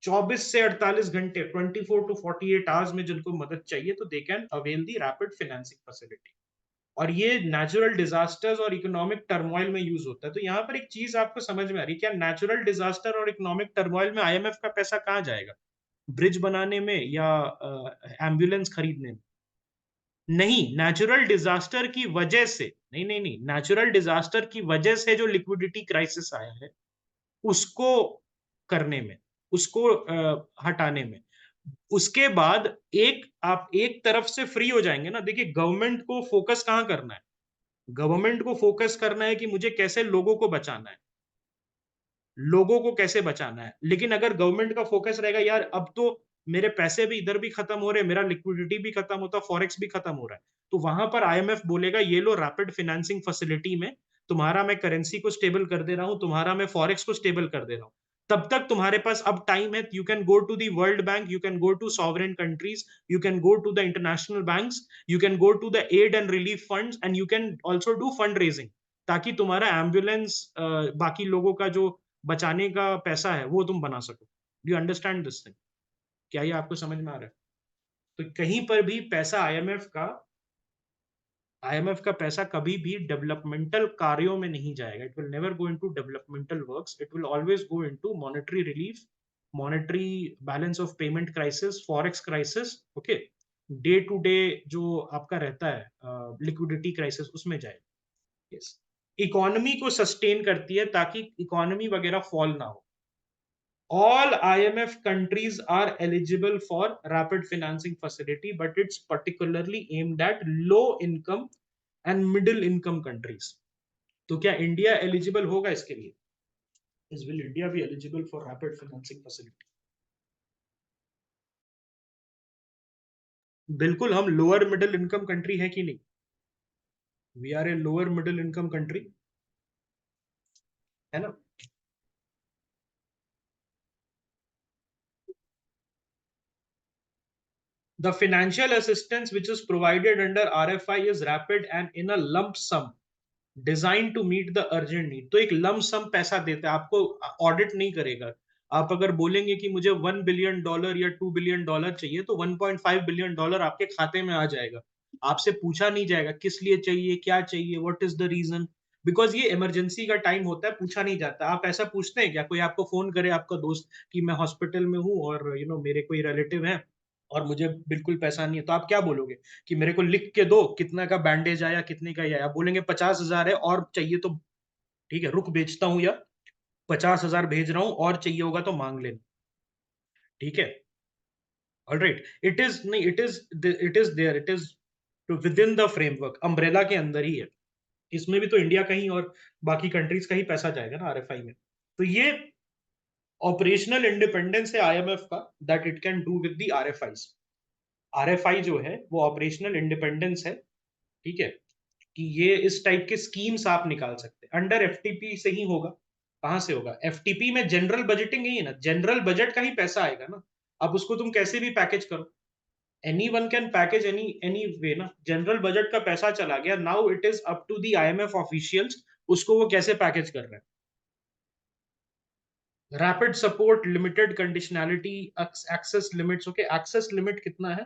24 से 48 घंटे 24 to 48 hours में जिनको मदद चाहिए, तो they can avail the rapid financing facility. और ये natural disasters और इकोनॉमिक टर्मोइल में यूज होता है। तो यहाँ पर एक चीज आपको समझ में आ रही है क्या, नेचुरल डिजास्टर और इकोनॉमिक टर्मोइल में आईएमएफ का पैसा कहाँ जाएगा, ब्रिज बनाने में या एम्बुलेंस खरीदने में? नहीं, नेचुरल डिजास्टर की वजह से, नहीं नहीं नहीं, नेचुरल डिजास्टर की वजह से जो लिक्विडिटी क्राइसिस आया है उसको करने में, उसको हटाने में। उसके बाद एक आप एक तरफ से फ्री हो जाएंगे ना। देखिए, गवर्नमेंट को फोकस कहां करना है, गवर्नमेंट को फोकस करना है कि मुझे कैसे लोगों को बचाना है, लोगों को कैसे बचाना है। लेकिन अगर गवर्नमेंट का फोकस रहेगा यार अब तो मेरे पैसे भी इधर भी खत्म हो रहे हैं, मेरा लिक्विडिटी भी खत्म होता, फॉरेक्स भी खत्म हो रहा है, तो वहां पर आईएमएफ बोलेगा ये लो रैपिड फाइनेंसिंग फैसिलिटी में तुम्हारा मैं करेंसी को स्टेबल कर दे रहा हूं, तुम्हारा मैं फॉरेक्स को स्टेबल कर दे रहा हूं। तब तक तुम्हारे पास अब टाइम है, you can go to the world bank, you can go to sovereign countries, you can go to the international banks, you can go to the aid and relief funds and you can also do fund raising, ताकि तुम्हारा ambulance, बाकी लोगों का जो बचाने का पैसा है वो तुम बना सको। Do you understand this thing? क्या ये आपको समझ में आ रहा है? तो कहीं पर भी पैसा आईएमएफ का पैसा कभी भी डेवलपमेंटल कार्यों में नहीं जाएगा। It will never go into developmental works, it will always go into monetary relief, monetary balance of payment crisis, forex crisis, okay, day to day जो आपका रहता है लिक्विडिटी क्राइसिस, उसमें जाएगा। यस, इकोनॉमी को सस्टेन करती है ताकि इकोनॉमी वगैरह फॉल ना हो। All IMF countries are eligible for rapid financing facility, but it's particularly aimed at low income and middle income countries. तो क्या इंडिया एलिजिबल होगा इसके लिए? Is will India be eligible for rapid financing facility? बिल्कुल, हम lower middle income country है कि नहीं? We are a lower middle income country, है ना? The financial assistance which is provided under RFI is rapid and in a lump sum design to meet the urgent need. तो एक lump सम पैसा देता है आपको, ऑडिट नहीं करेगा। आप अगर बोलेंगे कि मुझे $1 बिलियन या $2 बिलियन चाहिए, तो $1.5 बिलियन आपके खाते में आ जाएगा। आपसे पूछा नहीं जाएगा किस लिए चाहिए, क्या चाहिए, what is the reason, because ये इमरजेंसी का टाइम होता है, पूछा नहीं जाता। आप ऐसा पूछते हैं क्या, कोई आपको फोन करे आपका दोस्त कि मैं हॉस्पिटल में हूँ और मेरे कोई रिलेटिव है और मुझे बिल्कुल पैसा नहीं है, तो आप क्या बोलोगे कि मेरे को लिख के दो कितना का बैंडेज आया, कितने का आया? आप बोलेंगे 50,000 है और चाहिए तो ठीक है, रुक भेजता हूं, या 50,000 भेज रहा हूं और चाहिए होगा तो मांग लेना। ठीक है, ऑलराइट, इट इज नहीं, it is there, it is within the framework, umbrella के अंदर ही है। इसमें भी तो इंडिया का ही और बाकी कंट्रीज का ही पैसा जाएगा ना आरएफआई में। तो ये ऑपरेशनल इंडिपेंडेंस है आईएमएफ का, that it can do with the RFI. RFI जो है वो ऑपरेशनल इंडिपेंडेंस है, ठीक है, कि ये इस टाइप के स्कीम्स आप निकाल सकते हैं, अंडर एफटीपी से ही होगा। कहां से होगा? एफटीपी में जनरल बजटिंग ही है ना, जनरल बजट का ही पैसा आएगा ना। अब उसको तुम कैसे भी पैकेज करो, anyone can package anyway ना। जनरल बजट का पैसा चला गया, now it is up to the IMF officials, उसको वो कैसे पैकेज कर रहे हैं। Rapid support, limited conditionality, access limits. Okay, access limit कितना है?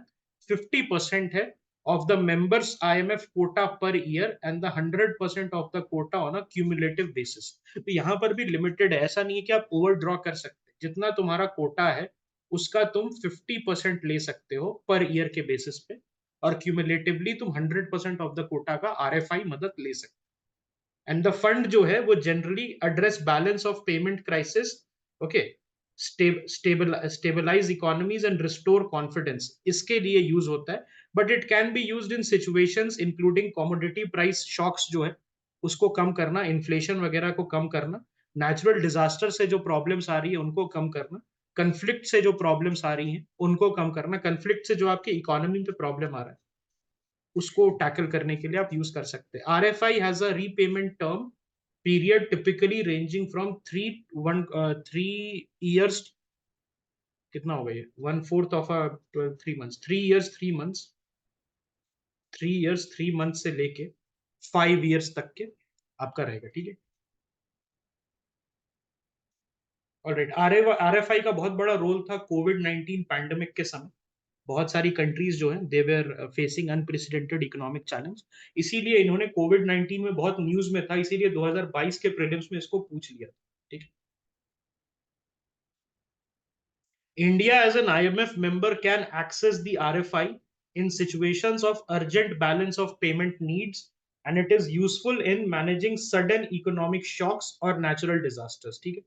50% है of the members IMF quota per year and the 100% of the quota on a cumulative basis. तो यहाँ पर भी लिमिटेड है, ऐसा नहीं है कि आप ओवर ड्रॉ कर सकते। जितना तुम्हारा कोटा है उसका तुम 50% ले सकते हो पर ईयर के बेसिस पे, और क्यूमुलेटिवली तुम 100% ऑफ द कोटा का आरएफआई मदद ले सकते हो। एंड द फंड जो है वो generally address balance of payment crisis. Okay, stabilize economies and restore confidence, इसके लिए यूज होता है। But it can be used in situations including commodity price shocks जो है उसको कम करना, इन्फ्लेशन वगैरह को कम करना, नेचुरल डिजास्टर से जो प्रॉब्लम्स आ रही है उनको कम करना, कंफ्लिक्ट से जो प्रॉब्लम्स आ रही हैं उनको कम करना, कंफ्लिक्ट से जो आपकी इकोनॉमी पे प्रॉब्लम आ रहा है उसको टैकल करने के लिए आप यूज कर सकते हैं। RFI has a repayment term period typically ranging from 3 years, कितना हो गया ये, 1/4 ऑफ 3 months, 3 years 3 months, 3 years 3 months से लेके 5 years तक के आपका रहेगा, ठीक है। ऑलराइट, आरएफआई का बहुत बड़ा रोल था कोविड-19 पैंडेमिक के समय। बहुत सारी कंट्रीज जो हैं they were facing unprecedented economic challenge, इसीलिए इन्होंने कोविड-19 में बहुत न्यूज में था, इसीलिए 2022 के प्रीलिम्स में इसको पूछ लिया, ठीक है। India as an IMF member can access the RFI in situations of urgent balance of payment needs, and it is useful in managing sudden economic shocks or natural disasters, ठीक है।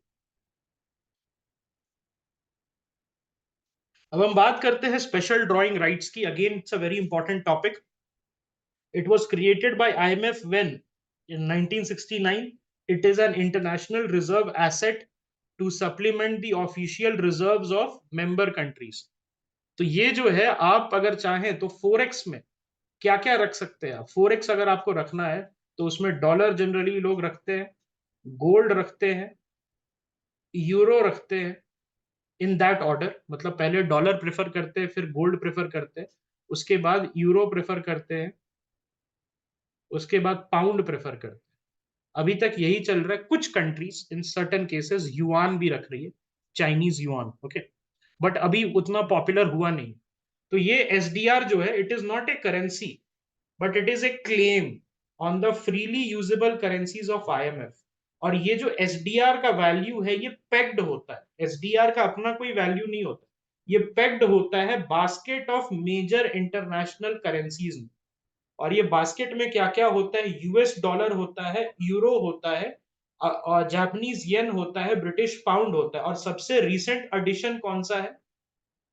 अब हम बात करते हैं स्पेशल ड्राइंग राइट्स की। Again it's a very important topic. It was created by IMF when in 1969 it is an international reserve asset to supplement the official reserves of member countries। तो ये जो है, आप अगर चाहें तो फोरेक्स में क्या क्या रख सकते हैं आप। फोरेक्स अगर आपको रखना है तो उसमें डॉलर जनरली लोग रखते हैं, गोल्ड रखते हैं, यूरो रखते हैं, इन दैट ऑर्डर। मतलब पहले डॉलर प्रेफर करते हैं, फिर गोल्ड प्रेफर करते हैं, उसके बाद यूरो प्रेफर करते हैं, उसके बाद पाउंड प्रेफर करते हैं। अभी तक यही चल रहा है। कुछ countries in certain cases yuan भी रख रही है, चाइनीज युआन, ओके, बट अभी उतना पॉपुलर हुआ नहीं। तो ये एसडीआर जो है, it is not a currency but it is a claim on the freely usable currencies of IMF. और ये जो एसडीआर का वैल्यू है ये पेग्ड होता है, एसडीआर का अपना कोई वैल्यू नहीं होता, ये पेग्ड होता है basket of major international currencies में। और ये बास्केट में क्या क्या होता है? यूएस डॉलर होता है, यूरो होता है, और जापानीज येन होता है, ब्रिटिश पाउंड होता है, और सबसे रिसेंट एडिशन कौन सा है?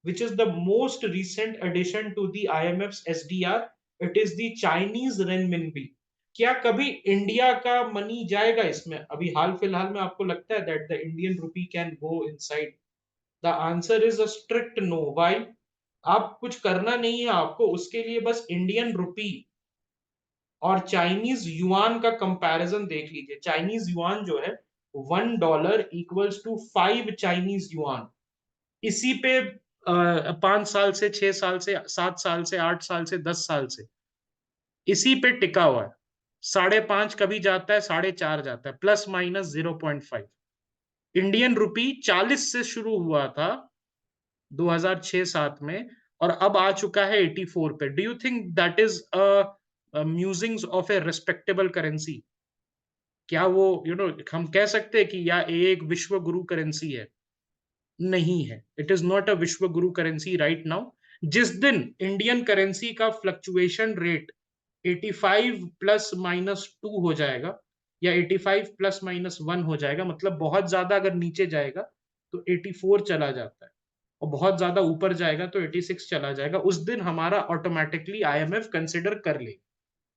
which is the most recent addition to the IMF's SDR, it is the Chinese renminbi। क्या कभी इंडिया का मनी जाएगा इसमें? अभी हाल फिलहाल में आपको लगता है that the Indian rupee can go inside? The answer is a strict no। Why? आप कुछ करना नहीं है आपको, उसके लिए बस इंडियन रुपी और चाइनीज युआन का कंपैरिजन देख लीजिए। चाइनीज युआन जो है, $1 इक्वल्स टू 5 चाइनीज युआन। इसी पे 5 साल से, 6 साल से, 7 साल से, 8 साल से, 10 साल से इसी पे टिका हुआ है। 5.5 कभी जाता है, 4.5 जाता है, ±0.5। इंडियन रुपी 40 से शुरू हुआ था 2006-07 में, और अब आ चुका है 84 पे। Do you think that is musings of A respectable currency? क्या वो हम कह सकते हैं कि या एक विश्व गुरु करेंसी है? नहीं है, इट इज नॉट अ विश्व गुरु करेंसी राइट नाउ। जिस दिन इंडियन करेंसी का फ्लक्चुएशन रेट 85 ±2 हो जाएगा, या 85 ±1 हो जाएगा, मतलब बहुत ज्यादा अगर नीचे जाएगा तो 84 चला जाता है, और बहुत ज्यादा ऊपर जाएगा तो 86 चला जाएगा, उस दिन हमारा ऑटोमेटिकली आईएमएफ कंसिडर कर ले।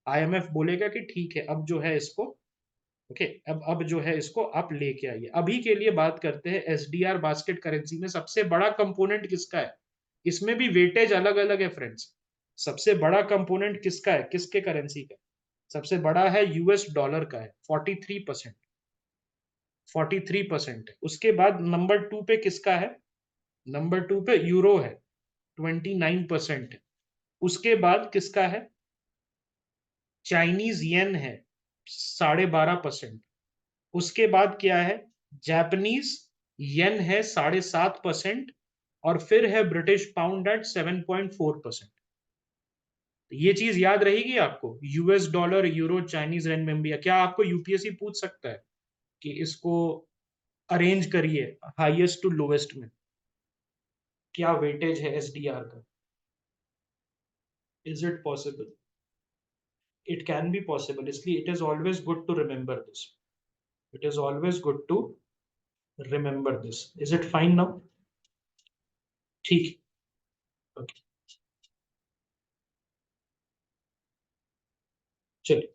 आईएमएफ बोलेगा कि ठीक है, अब जो है इसको, ओके, अब जो है इसको आप लेके आइए। अभी के लिए बात करते हैं एसडीआर बास्केट करेंसी में सबसे बड़ा कंपोनेंट किसका है। इसमें भी वेटेज अलग अलग है फ्रेंड्स। सबसे बड़ा कंपोनेंट किसका है, किसके करेंसी का? सबसे बड़ा है यूएस डॉलर का है 43%। 43%। उसके बाद नंबर 2 पे किसका है? नंबर 2 पे यूरो है 29%। उसके बाद किसका है? चाइनीज येन है 12.5%। उसके बाद क्या है? जापानीज येन है 7.5%। और फिर है ब्रिटिश पाउंड एट 7.4%। ये चीज याद रहेगी आपको, यूएस डॉलर, यूरो, चाइनीज रेनमिंबी। क्या आपको यूपीएससी पूछ सकता है कि इसको अरेंज करिए हाईएस्ट टू लोवेस्ट में, क्या वेटेज है एसडीआर का? Is it possible? It can be possible, इसलिए it is always good to remember this. It is always good to remember this. Is it fine now? ठीक। Okay, चलिए।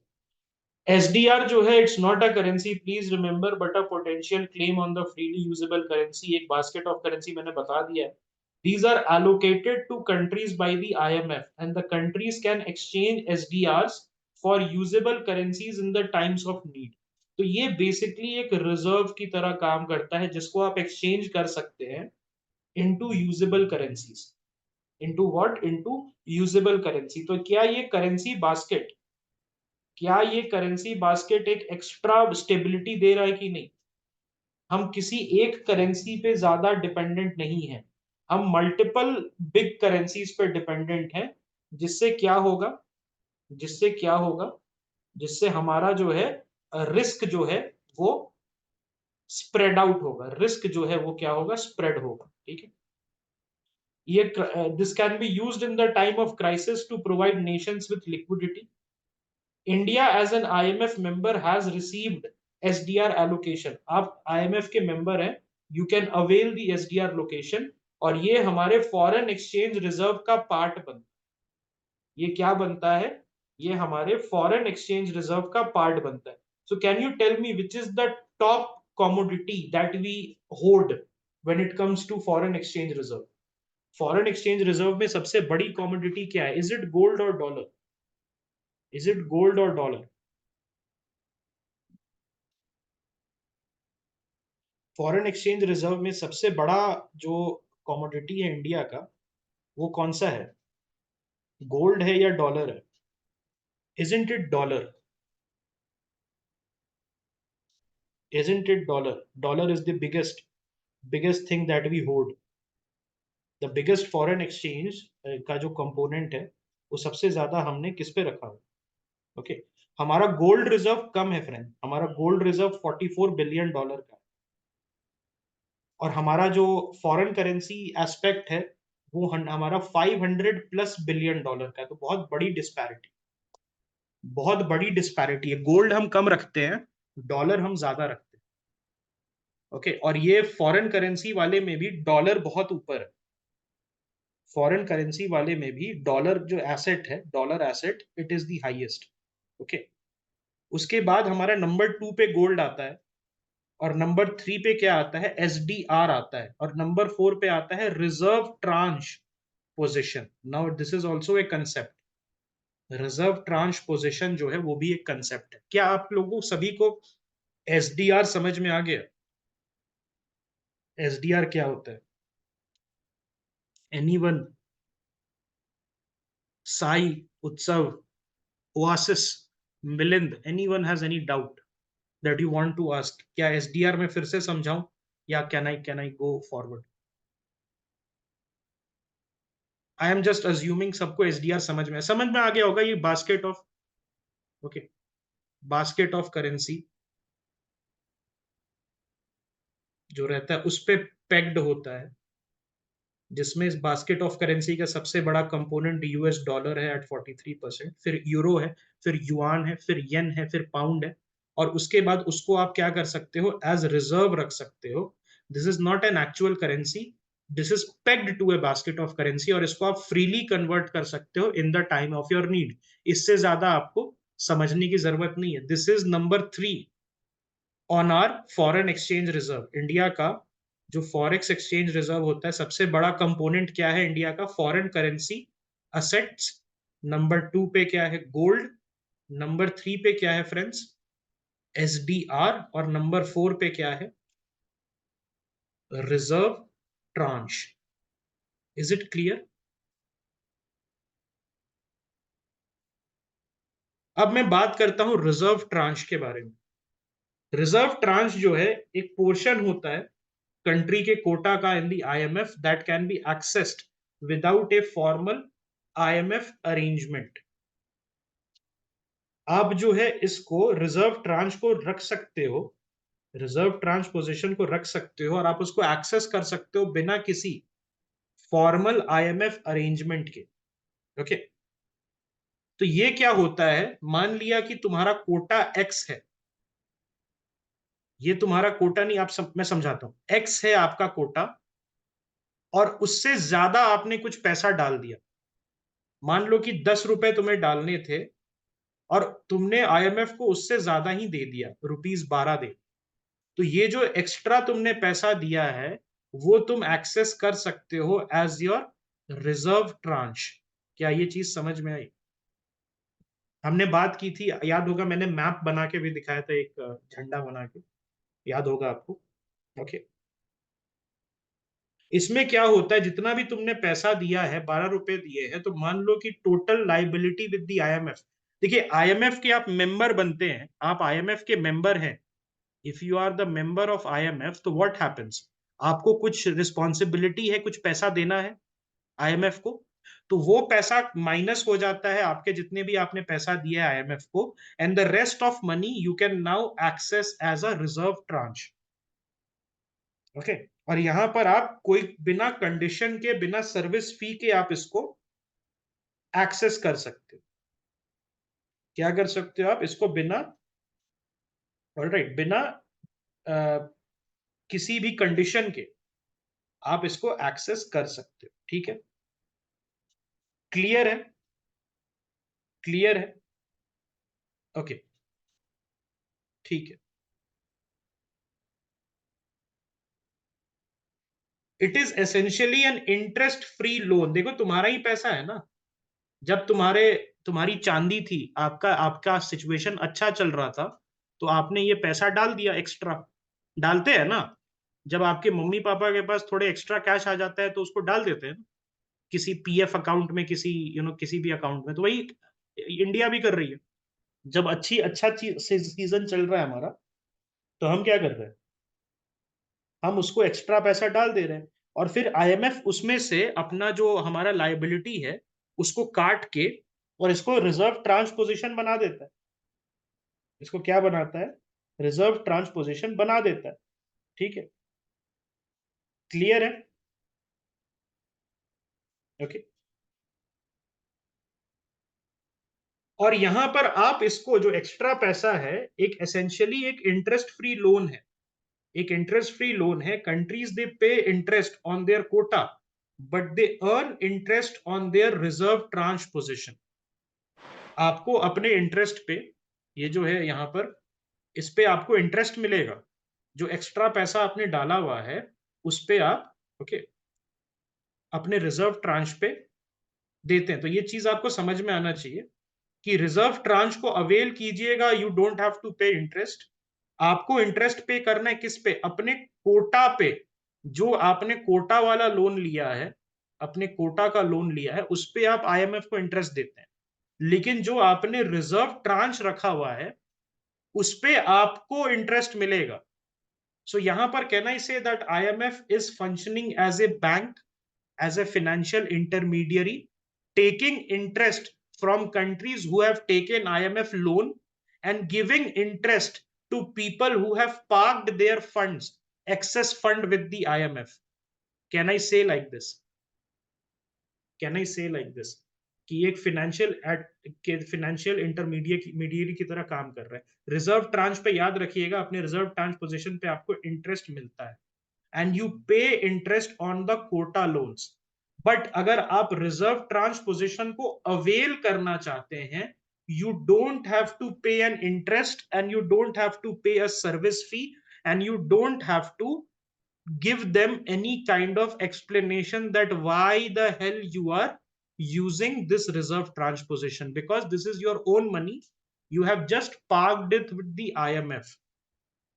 SDR जो है, it's not a currency please remember, but a potential claim on the freely usable currency. एक basket of currency मैंने बता दिया है। These are allocated to countries by the IMF, and the countries can exchange SDRs for usable currencies in the times of need. तो ये basically एक reserve की तरह काम करता है, जिसको आप एक्सचेंज कर सकते हैं into usable currencies. Into what? Into usable currency. तो क्या ये करेंसी बास्केट एक एक्स्ट्रा स्टेबिलिटी दे रहा है कि नहीं? हम किसी एक करेंसी पे ज्यादा डिपेंडेंट नहीं है, हम मल्टीपल बिग करेंसीज पे डिपेंडेंट हैं। जिससे क्या होगा? जिससे क्या होगा? जिससे हमारा जो है रिस्क जो है वो स्प्रेड आउट होगा। रिस्क जो है वो क्या होगा? स्प्रेड होगा। ठीक है। ये this can be used in the time of crisis to provide nations with liquidity. India as an IMF member has received SDR allocation. आप आईएमएफ के मेंबर हैं, you can avail the SDR location. और ये हमारे foreign exchange reserve का part बनता है। ये क्या बनता है? ये हमारे फॉरेन एक्सचेंज रिजर्व का पार्ट बनता है। So can you tell me which is the top commodity that we hold when it comes to foreign exchange reserve? Foreign exchange reserve में सबसे बड़ी कॉमोडिटी क्या है? इज इट गोल्ड और dollar? Is it gold और dollar? Foreign exchange reserve में सबसे बड़ा जो कमोडिटी है इंडिया का, वो कौन सा है? गोल्ड है या डॉलर है? Isn't it dollar? Isn't it dollar? Dollar is the biggest thing that we hold. The biggest foreign exchange का जो कंपोनेंट है, वो सबसे ज्यादा हमने किस पे रखा है? ओके। हमारा गोल्ड रिजर्व कम है फ्रेंड, हमारा गोल्ड रिजर्व 44 बिलियन डॉलर का है। और हमारा जो फॉरेन करेंसी एस्पेक्ट है, वो हमारा 500+ बिलियन डॉलर का है। तो बहुत बड़ी डिस्पैरिटी है। गोल्ड हम कम रखते हैं, डॉलर हम ज्यादा रखते हैं। ओके। और ये फॉरेन करेंसी वाले में भी डॉलर बहुत ऊपर है। फॉरेन करेंसी वाले में भी डॉलर जो एसेट है, dollar asset, it is the highest. Okay. उसके बाद हमारा नंबर 2 पे गोल्ड आता है। और नंबर 3 पे क्या आता है? एसडीआर आता है। और नंबर 4 पे आता है reserve tranche position. Now this is also a concept. Reserve tranche position जो है वो भी एक कंसेप्ट है। क्या आप लोगों सभी को एसडीआर समझ में आ गया? एसडीआर क्या होता है? Anyone? Sai, Utsav, Oasis, Milind, anyone has any doubt that you want to ask? क्या एसडीआर में फिर से समझाऊं, या can I go forward? I am just assuming सबको एसडीआर समझ में आ गया होगा। ये basket of, okay, basket of currency जो रहता है उस पे पेग्ड होता है, जिसमें इस बास्केट ऑफ करेंसी का सबसे बड़ा कंपोनेंट यूएस डॉलर है एट 43%, फिर यूरो है, फिर युआन है, फिर येन है, फिर पाउंड है। और उसके बाद उसको आप क्या कर सकते हो? एज रिजर्व रख सकते हो। This is not an actual currency, this is pegged to a basket of currency. और इसको आप फ्रीली कन्वर्ट कर सकते हो in the time of your need. इससे ज्यादा आपको समझने की जरूरत नहीं है। This is number 3 on our foreign exchange reserve. India का जो फॉरेक्स एक्सचेंज रिजर्व होता है, सबसे बड़ा कंपोनेंट क्या है इंडिया का? Foreign currency assets. नंबर 2 पे क्या है? गोल्ड। नंबर 3 पे क्या है फ्रेंड्स? SDR। और नंबर 4 पे क्या है? Reserve tranche. Is it clear? अब मैं बात करता हूं रिजर्व ट्रांच के बारे में। रिजर्व ट्रांच जो है एक पोर्शन होता है कंट्री के कोटा का इन दी IMF that can be accessed without a formal IMF arrangement. आप जो है इसको रिजर्व ट्रांच को रख सकते हो, रिजर्व ट्रांच पोजीशन को रख सकते हो और आप उसको एक्सेस कर सकते हो बिना किसी फॉर्मल IMF अरेंजमेंट के। ओके, तो ये क्या होता है, मान लिया कि तुम्हारा कोटा एक्स है, ये तुम्हारा कोटा नहीं, मैं समझाता हूं। एक्स है आपका कोटा और उससे ज्यादा आपने कुछ पैसा डाल दिया। मान लो कि 10 रुपए तुम्हें डालने थे और तुमने IMF को उससे ज्यादा ही दे दिया, ₹12 दे। तो ये जो एक्स्ट्रा तुमने पैसा दिया है वो तुम एक्सेस कर सकते हो एज योर रिजर्व ट्रांच। क्या ये चीज समझ में आई? हमने बात की थी, याद होगा, मैंने मैप बना के भी दिखाया था, एक झंडा बना के, याद होगा आपको। ओके, इसमें क्या होता है, जितना भी तुमने पैसा दिया है, 12 रुपए दिए हैं, तो मान लो कि total liability with the IMF। देखिए, IMF के आप मेंबर बनते हैं, आप IMF के मेंबर हैं। If you are the member of IMF, तो व्हाट हैपेंस, आपको कुछ रिस्पॉन्सिबिलिटी है, कुछ पैसा देना है IMF को। तो वो पैसा माइनस हो जाता है आपके जितने भी आपने पैसा दिया है IMF को, and the rest of money you can now access as a reserve tranche. Okay, और यहां पर आप कोई बिना कंडीशन के, बिना सर्विस फी के आप इसको एक्सेस कर सकते हो। क्या कर सकते हो आप इसको बिना, ऑलराइट, बिना किसी भी कंडीशन के आप इसको एक्सेस कर सकते हो। ठीक है, क्लियर है? क्लियर है? ओके, ठीक है। It is essentially an interest free loan. देखो, तुम्हारा ही पैसा है ना। जब तुम्हारी चांदी थी, आपका आपका सिचुएशन अच्छा चल रहा था, तो आपने ये पैसा डाल दिया एक्स्ट्रा। डालते हैं ना, जब आपके मम्मी पापा के पास थोड़े एक्स्ट्रा कैश आ जाता है तो उसको डाल देते हैं ना, किसी PF अकाउंट में, किसी किसी भी अकाउंट में। तो वही इंडिया भी कर रही है। जब अच्छा सीजन चल रहा है हमारा, तो हम क्या कर रहे हैं, हम उसको एक्स्ट्रा पैसा डाल दे रहे हैं, और फिर IMF उसमें से अपना जो हमारा लाइबिलिटी है उसको काट के और इसको रिजर्व ट्रांस पोजीशन बना देता है। इसको क्या बनाता है? रिजर्व ट्रांस पोजीशन बना देता है। ठीक है, क्लियर है? ओके, और यहां पर आप इसको, जो एक्स्ट्रा पैसा है, एक एसेंशियली एक इंटरेस्ट फ्री लोन है। एक इंटरेस्ट फ्री लोन है। Countries they pay interest on their quota, but they earn interest on their reserve tranche position. आपको अपने इंटरेस्ट पे, ये जो है यहां पर, इस पे आपको इंटरेस्ट मिलेगा। जो एक्स्ट्रा पैसा आपने डाला हुआ है उस पे आप, ओके, अपने रिजर्व ट्रांच पे देते हैं। तो ये चीज आपको समझ में आना चाहिए कि रिजर्व ट्रांच को अवेल कीजिएगा, यू डोंट हैव टू पे इंटरेस्ट। आपको इंटरेस्ट पे करना है किस पे? अपने कोटा पे। जो आपने कोटा वाला लोन लिया है, अपने कोटा का लोन लिया है, उस पे आप IMF को इंटरेस्ट देते हैं। लेकिन जो आपने रिजर्व ट्रांच रखा हुआ है उस पे आपको इंटरेस्ट मिलेगा। सो यहां पर can I say that IMF is functioning as a bank, as a financial intermediary, taking interest from countries who have taken IMF loan and giving interest to people who have parked their funds, excess fund with the IMF. Can I say like this? Can I say like this? कि एक financial intermediate की तरह काम कर रहा है। Reserve tranche पे याद रखिएगा, अपने रिजर्व ट्रांच पोजीशन पे आपको इंटरेस्ट मिलता है and you pay interest on the quota loans. But अगर आप रिजर्व ट्रांस पोजीशन को अवेल करना चाहते हैं, you don't have to pay an interest and you don't have to pay a service fee and you don't have to give them any kind of explanation that why the hell you are using this reserve tranche position, because this is your own money, you have just parked it with the IMF.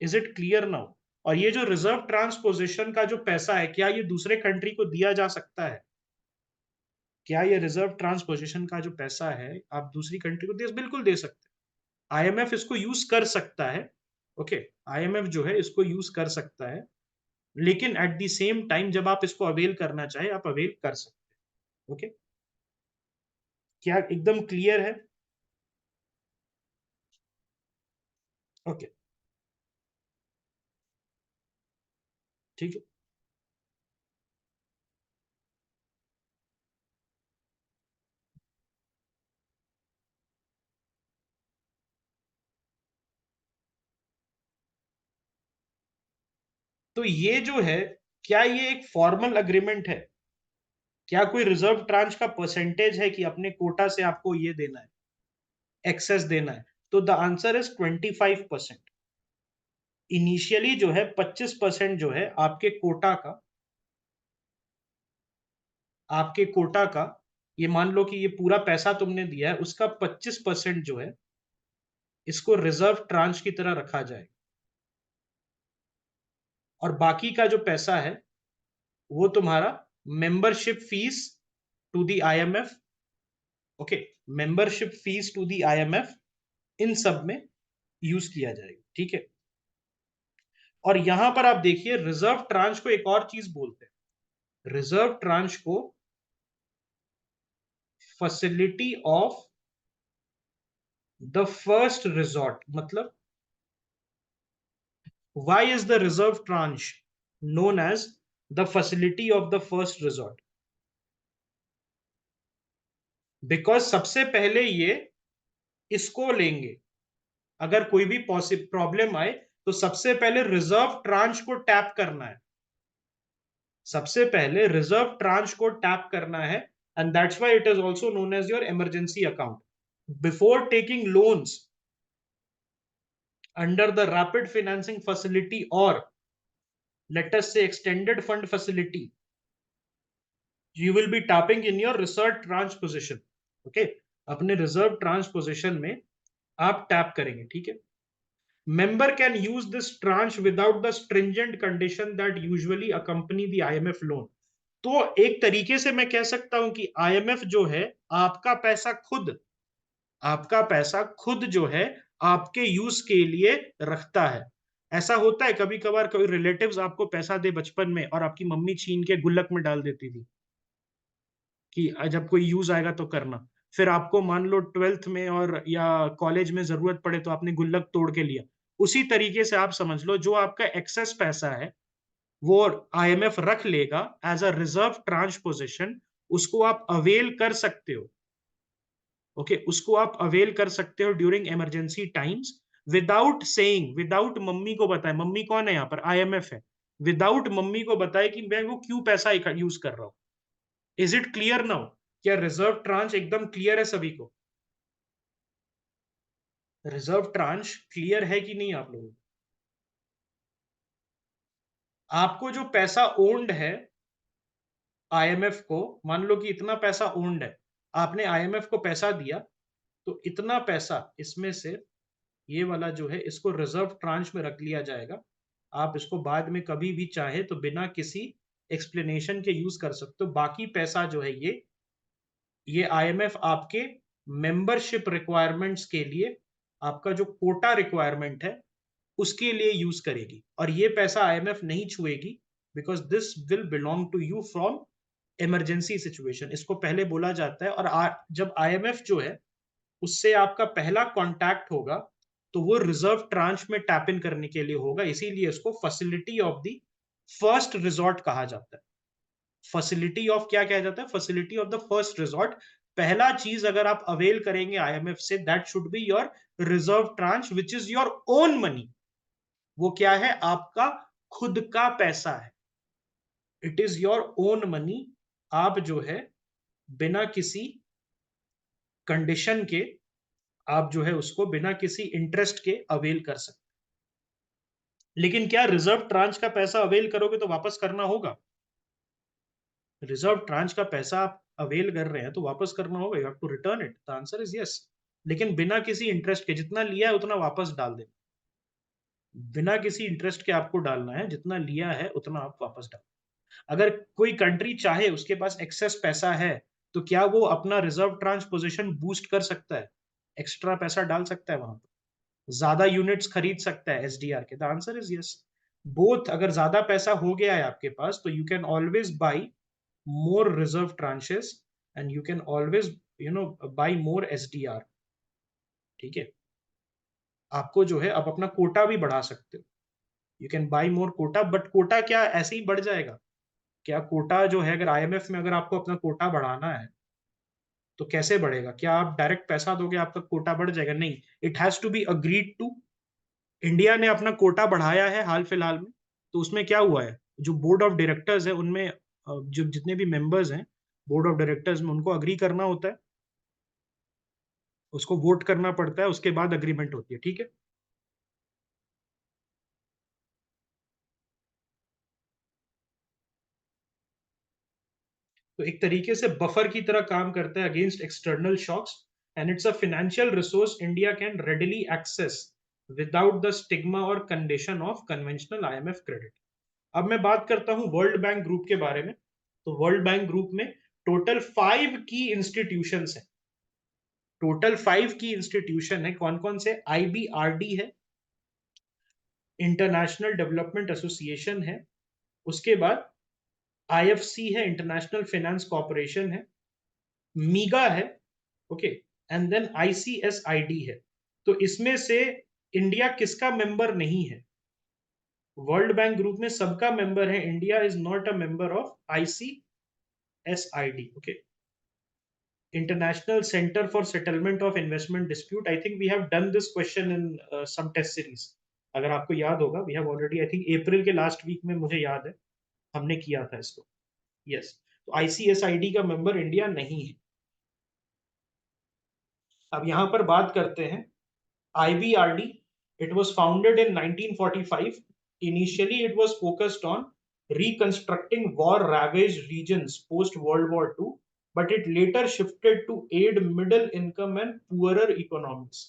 Is it clear now? और ये जो reserve transposition का जो पैसा है, क्या ये दूसरे कंट्री को दिया जा सकता है? क्या ये रिजर्व ट्रांसपोजिशन का जो पैसा है आप दूसरी कंट्री को बिल्कुल दे सकते हैं. IMF इसको यूज कर सकता है. ओके, IMF जो है इसको यूज कर सकता है, लेकिन एट द सेम टाइम जब आप इसको अवेल करना चाहे आप अवेल कर सकते हैं. ओके, क्या एकदम क्लियर है? ओके, ठीक है. तो ये जो है, क्या ये एक फॉर्मल अग्रीमेंट है? क्या कोई रिजर्व ट्रांच का परसेंटेज है कि अपने कोटा से आपको ये देना है, एक्सेस देना है? तो द आंसर इज 25%. इनिशियली जो है 25% जो है आपके कोटा का, ये मान लो कि ये पूरा पैसा तुमने दिया है, उसका 25% जो है इसको रिजर्व ट्रांच की तरह रखा जाए, और बाकी का जो पैसा है वो तुम्हारा membership fees to the IMF. Okay, membership fees to the IMF, इन सब में यूज किया जाएगा. ठीक है. और यहां पर आप देखिए, रिजर्व ट्रांच को एक और चीज बोलते हैं. रिजर्व ट्रांच को facility of the first resort. मतलब, why is the reserve tranche known as the facility of the first resort? Because सबसे पहले ये इसको लेंगे. अगर कोई भी प्रॉब्लम आए तो सबसे पहले रिजर्व ट्रांच को टैप करना है. सबसे पहले रिजर्व ट्रांच को टैप करना है. And that's why it is also known as your emergency account. Before taking loans under the rapid financing facility, or let us say extended fund facility, you will be tapping in your reserve tranche position. Okay, अपने reserve tranche position में आप tap करेंगे. ठीक है. member can use this tranche without the stringent condition that usually accompany the IMF loan. तो एक तरीके से मैं कह सकता हूं कि IMF जो है आपका पैसा खुद जो है आपके यूज के लिए रखता है. ऐसा होता है कभी कभार, कोई रिलेटिव्स आपको पैसा दे बचपन में और आपकी मम्मी छीन के गुल्लक में डाल देती थी कि जब कोई यूज आएगा तो करना. फिर आपको मान लो 12th में और या कॉलेज में जरूरत पड़े तो आपने गुल्लक तोड़ के लिया. उसी तरीके से आप समझ लो, जो आपका एक्सेस पैसा है वो IMF रख लेगा as a reserve tranche position. उसको आप अवेल कर सकते हो. ओके, उसको आप अवेल कर सकते हो during emergency times, without saying, without mummy को बताए. मम्मी कौन है यहाँ पर? IMF है. विदाउट मम्मी को बताए कि मैं वो क्यों पैसा यूज कर रहा हूं. Is it clear now? क्या रिजर्व ट्रांच एकदम क्लियर है सभी को? रिजर्व ट्रांच क्लियर है कि नहीं आप लोगों को? आपको जो पैसा ओन्ड है IMF को, मान लो कि इतना पैसा ओन्ड है, आपने IMF को पैसा दिया, तो इतना पैसा इसमें से, ये वाला जो है इसको रिजर्व ट्रांच में रख लिया जाएगा. आप इसको बाद में कभी भी चाहे तो बिना किसी एक्सप्लेनेशन के यूज कर सकते हो. बाकी पैसा जो है ये IMF आपके मेंबरशिप रिक्वायरमेंट्स के लिए, आपका जो कोटा रिक्वायरमेंट है उसके लिए यूज करेगी. और ये पैसा IMF नहीं छुएगी, because this will belong to you from emergency situation. इसको पहले बोला जाता है. और जब IMF जो है उससे आपका पहला कांटेक्ट होगा तो वो रिजर्व ट्रांच में टैप इन करने के लिए होगा. इसीलिए इसको facility of the first resort कहा जाता है. फैसिलिटी ऑफ क्या कहा जाता है? Facility of the first resort. पहला चीज अगर आप अवेल करेंगे IMF से, that should be your reserve tranche which is your own money. वो क्या है? आपका खुद का पैसा है. It is your own money. आप जो है बिना किसी कंडीशन के, आप जो है उसको बिना किसी इंटरेस्ट के अवेल कर सकते. लेकिन क्या रिजर्व ट्रांच का पैसा अवेल करोगे तो वापस करना होगा? रिजर्व ट्रांच का पैसा आप अवेल कर रहे हैं तो वापस करना होगा. You have to return it. The answer is yes. लेकिन बिना किसी इंटरेस्ट के, जितना लिया है उतना वापस डाल देना। बिना किसी इंटरेस्ट के आपको डालना है, जितना लिया है उतना आप वापस डाल। अगर कोई कंट्री चाहे, उसके पास एक्सेस पैसा है, तो क्या वो अपना रिजर्व ट्रांस पोजीशन बूस्ट कर सकता है? एक्स्ट्रा पैसा डाल सकता है वहां पर, ज्यादा यूनिट्स खरीद सकता है एसडीआर के? The answer is yes. Both, अगर ज्यादा पैसा हो गया है आपके पास, तो you can always by more reserve tranches, and you can always by more SDR. ठीक है, आपको जो है आप अपना कोटा भी बढ़ा सकते हो। You can buy more quota, but quota क्या ऐसे ही बढ़ जाएगा? क्या कोटा जो है, अगर आईएमएफ में अगर आपको अपना कोटा बढ़ाना है, तो कैसे बढ़ेगा? क्या आप डायरेक्ट पैसा दोगे आपका कोटा बढ़ जाएगा? नहीं, it has to be agreed to. India ने अपना कोटा बढ़ाया है हाल फिलहाल में, तो उसमें क्या हुआ है, जो बोर्ड ऑफ डायरेक्टर्स है उनमें जो जितने भी मेंबर्स हैं बोर्ड ऑफ डायरेक्टर्स में, उनको अग्री करना होता है, उसको वोट करना पड़ता है, उसके बाद अग्रीमेंट होती है। ठीक है, तो एक तरीके से बफर की तरह काम करता है against external shocks, and it's a financial resource India can readily access without the stigma और condition of conventional IMF credit. अब मैं बात करता हूं वर्ल्ड बैंक ग्रुप के बारे में। तो वर्ल्ड बैंक ग्रुप में टोटल 5 की इंस्टीट्यूशंस हैं। टोटल 5 की इंस्टीट्यूशन है। कौन कौन से? आईबीआरडी है, इंटरनेशनल डेवलपमेंट एसोसिएशन है, उसके बाद आईएफसी है, इंटरनेशनल फाइनेंस कॉर्पोरेशन है, मीगा है, ओके, एंड देन आईसीएसआईडी है। तो इसमें से इंडिया किसका मेंबर नहीं है? वर्ल्ड बैंक ग्रुप में सबका मेंबर है, India is not a member of ICSID. Okay, international centre for settlement of investment dispute, I think we have done this question in some test series. अगर आपको याद होगा, we have already, I think April के last week में, मुझे याद है हमने किया था इसको। यस, तो आईसीएसआईडी का मेंबर इंडिया नहीं है। अब यहां पर बात करते हैं IBRD. It was founded in 1945. Initially, it was focused on reconstructing war-ravaged regions post-World War II, but it later shifted to aid middle-income and poorer economies.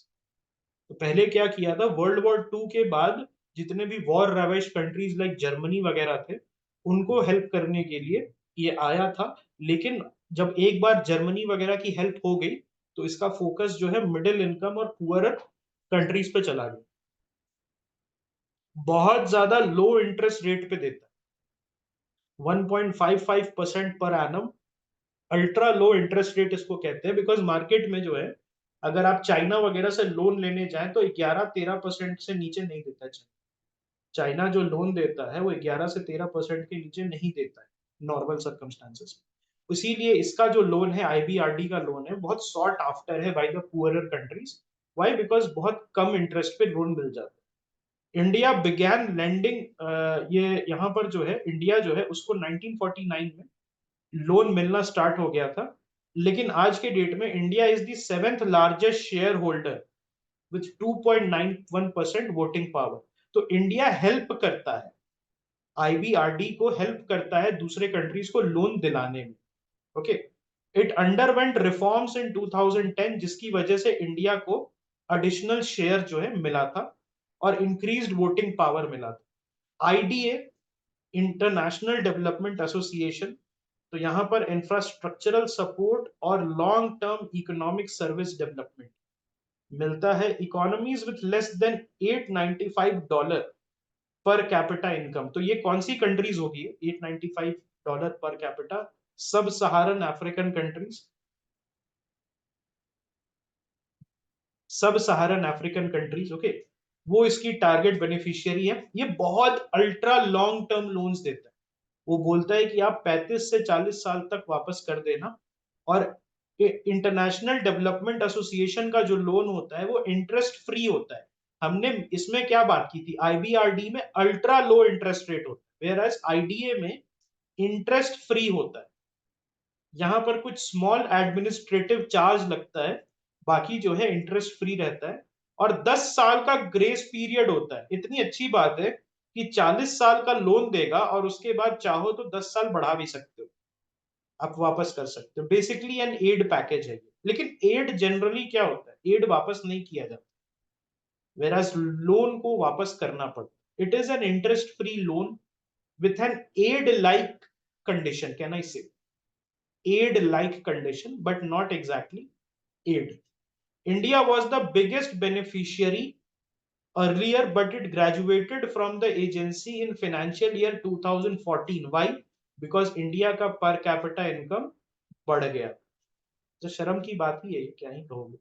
तो पहले क्या किया था, वर्ल्ड वॉर टू के बाद जितने भी war ravage countries like Germany वगैरह थे, उनको हेल्प करने के लिए ये आया था। लेकिन जब एक बार जर्मनी वगैरह की हेल्प हो गई, तो इसका फोकस जो है मिडिल इनकम और पुअर कंट्रीज पे चला गया। बहुत ज्यादा लो इंटरेस्ट रेट पे देता है, 1.55% per annum. Ultra low interest rate इसको कहते हैं, बिकॉज मार्केट में जो है, अगर आप चाइना वगैरह से लोन लेने जाएं तो 11-13% से नीचे नहीं देता है। चाइना जो लोन देता है वो 11 से 13% के नीचे नहीं देता है नॉर्मल सर्कमस्टांसेस में। इसीलिए इसका जो लोन है, आईबीआरडी का लोन है, बहुत सॉट आफ्टर है by the poorer countries. Why? Because बहुत कम इंटरेस्ट पे लोन मिल जाता है। इंडिया बिगैन लैंडिंग, ये यहाँ पर जो है इंडिया जो है उसको 1949 में लोन मिलना स्टार्ट हो गया था। लेकिन आज के डेट में India is the 7th largest share holder with 2.91% voting power. तो इंडिया हेल्प करता है, आईबीआरडी को हेल्प करता है दूसरे कंट्रीज को लोन दिलाने में। Okay, it underwent reforms in 2010, जिसकी वजह से इंडिया को एडिशनल शेयर जो है मिला था और इंक्रीज्ड वोटिंग पावर मिला था। आईडीए, इंटरनेशनल डेवलपमेंट एसोसिएशन, तो यहां पर इंफ्रास्ट्रक्चरल सपोर्ट और long term economic service development मिलता है। Economies with less than $895 per capita income, तो ये कौन सी कंट्रीज होगी? $895 पर कैपिटा, सब सहारन अफ्रीकन कंट्रीज, सब सहारन अफ्रीकन कंट्रीज। ओके, वो इसकी टारगेट बेनिफिशियरी है। ये बहुत अल्ट्रा लॉन्ग टर्म लोन्स देता है। वो बोलता है कि आप 35 से 40 साल तक वापस कर देना। और इंटरनेशनल डेवलपमेंट एसोसिएशन का जो लोन होता है वो इंटरेस्ट फ्री होता है। हमने इसमें क्या बात की थी, आईबीआरडी में अल्ट्रा लो इंटरेस्ट रेट होता है, वेयर एज आईडीए में इंटरेस्ट फ्री होता है। यहाँ पर कुछ स्मॉल एडमिनिस्ट्रेटिव चार्ज लगता है, बाकी जो है इंटरेस्ट फ्री रहता है। और 10 साल का ग्रेस पीरियड होता है। इतनी अच्छी बात है कि 40 साल का लोन देगा और उसके बाद चाहो तो 10 साल बढ़ा भी सकते हो, आप वापस कर सकते हो। बेसिकली एन एड पैकेज है, लेकिन एड जनरली क्या होता है, एड वापस नहीं किया जाता, वेराज लोन को वापस करना पड़ता। It is an interest free loan with an aid like condition, can I say aid like condition, but not exactly aid. India was the biggest beneficiary earlier, but it graduated from the agency in financial year 2014. Why? Because India का per capita income बढ़ गया। तो शर्म की बात ही है, क्या ही कहोगे।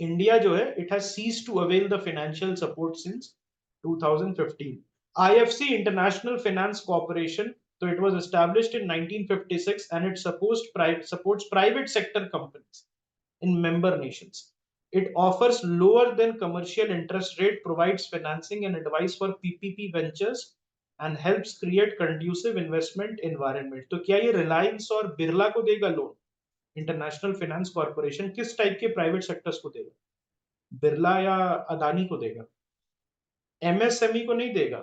इंडिया जो है, it has ceased to avail the financial support since 2015। IFC, International Finance Corporation, so it was established in 1956 and it supports private sector companies in member nations. It offers lower than commercial interest rate, provides financing and advice for PPP ventures and helps create conducive investment environment. तो क्या ये रिलायंस और बिरला को देगा loan? International finance corporation किस type के private sectors को देगा? बिरला या अदानी को देगा? MSME को नहीं देगा।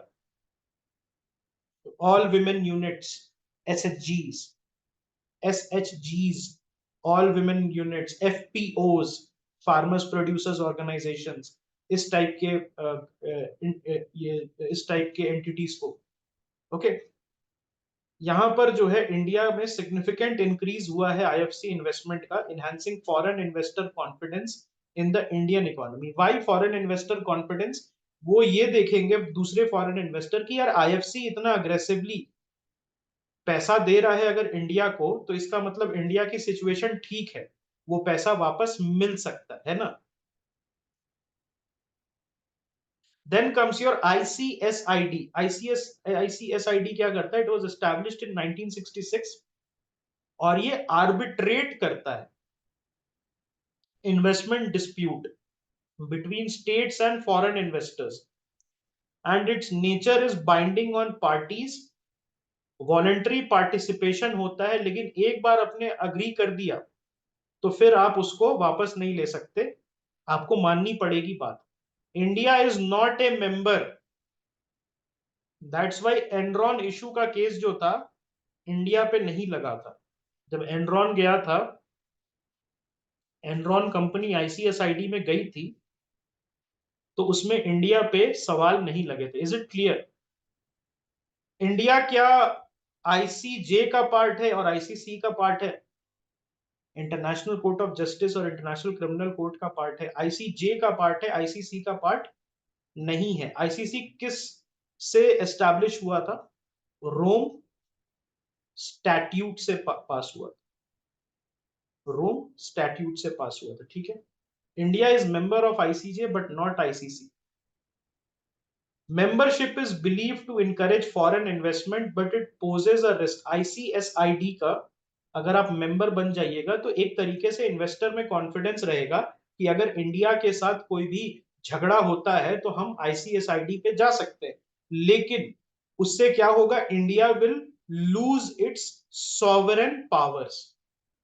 All women units, SHGs, all women units, FPOs, farmers producers organisations, इस टाइप के इस टाइप के एंटिटीज को। ओके, यहां पर जो है इंडिया में सिग्निफिकेंट इंक्रीज हुआ है IFC इन्वेस्टमेंट का, enhancing foreign investor confidence in the Indian economy. Why foreign investor confidence? वो ये देखेंगे दूसरे फॉरेन इन्वेस्टर की, यार IFC इतना अग्रेसिवली पैसा दे रहा है अगर इंडिया को, तो इसका मतलब इंडिया की सिचुएशन ठीक है, वो पैसा वापस मिल सकता है ना। Then comes your ICSID। ICSID क्या करता है? इट वाज एस्टैब्लिश्ड इन 1966 और ये आर्बिट्रेट करता है investment dispute between states and foreign investors, and it's nature is binding on parties. Voluntary participation होता है, लेकिन एक बार अपने अग्री कर दिया तो फिर आप उसको वापस नहीं ले सकते, आपको माननी पड़ेगी बात। India is not a member, that's why Enron issue का केस जो था इंडिया पे नहीं लगा था। जब एनरॉन गया था, एनरॉन कंपनी ICSID में गई थी, तो उसमें इंडिया पे सवाल नहीं लगे थे। Is it clear? इंडिया क्या ICJ का पार्ट है और ICC का पार्ट है? इंटरनेशनल कोर्ट ऑफ जस्टिस और इंटरनेशनल क्रिमिनल कोर्ट का पार्ट है, ICJ का पार्ट है, ICC का पार्ट नहीं है। ICC किस से एस्टैब्लिश हुआ था? रोम स्टैट्यूट से पास हुआ था, रोम स्टैट्यूट से पास हुआ था, ठीक है। India is member of ICJ but not ICC। Membership is believed to encourage foreign investment, but it poses a risk. ICSID का अगर आप मेंबर बन जाइएगा तो एक तरीके से इन्वेस्टर में कॉन्फिडेंस रहेगा कि अगर इंडिया के साथ कोई भी झगड़ा होता है तो हम ICSID पे जा सकते हैं, लेकिन उससे क्या होगा? India will lose its sovereign powers.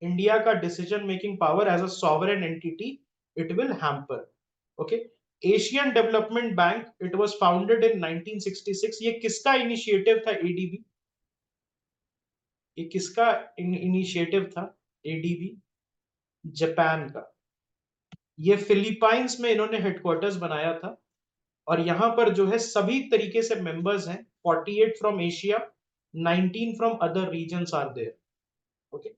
India का decision making power as a sovereign entity it will hamper. Okay, Asian Development Bank, it was founded in 1966। ये किसका इनिशिएटिव था? ADB। ये किसका इनिशिएटिव था? ADB जापान का। ये फिलीपाइंस में इन्होंने हेडक्वार्टर्स बनाया था और यहां पर जो है सभी तरीके से मेंबर्स हैं। 48 from Asia, 19 from other regions are there. Okay,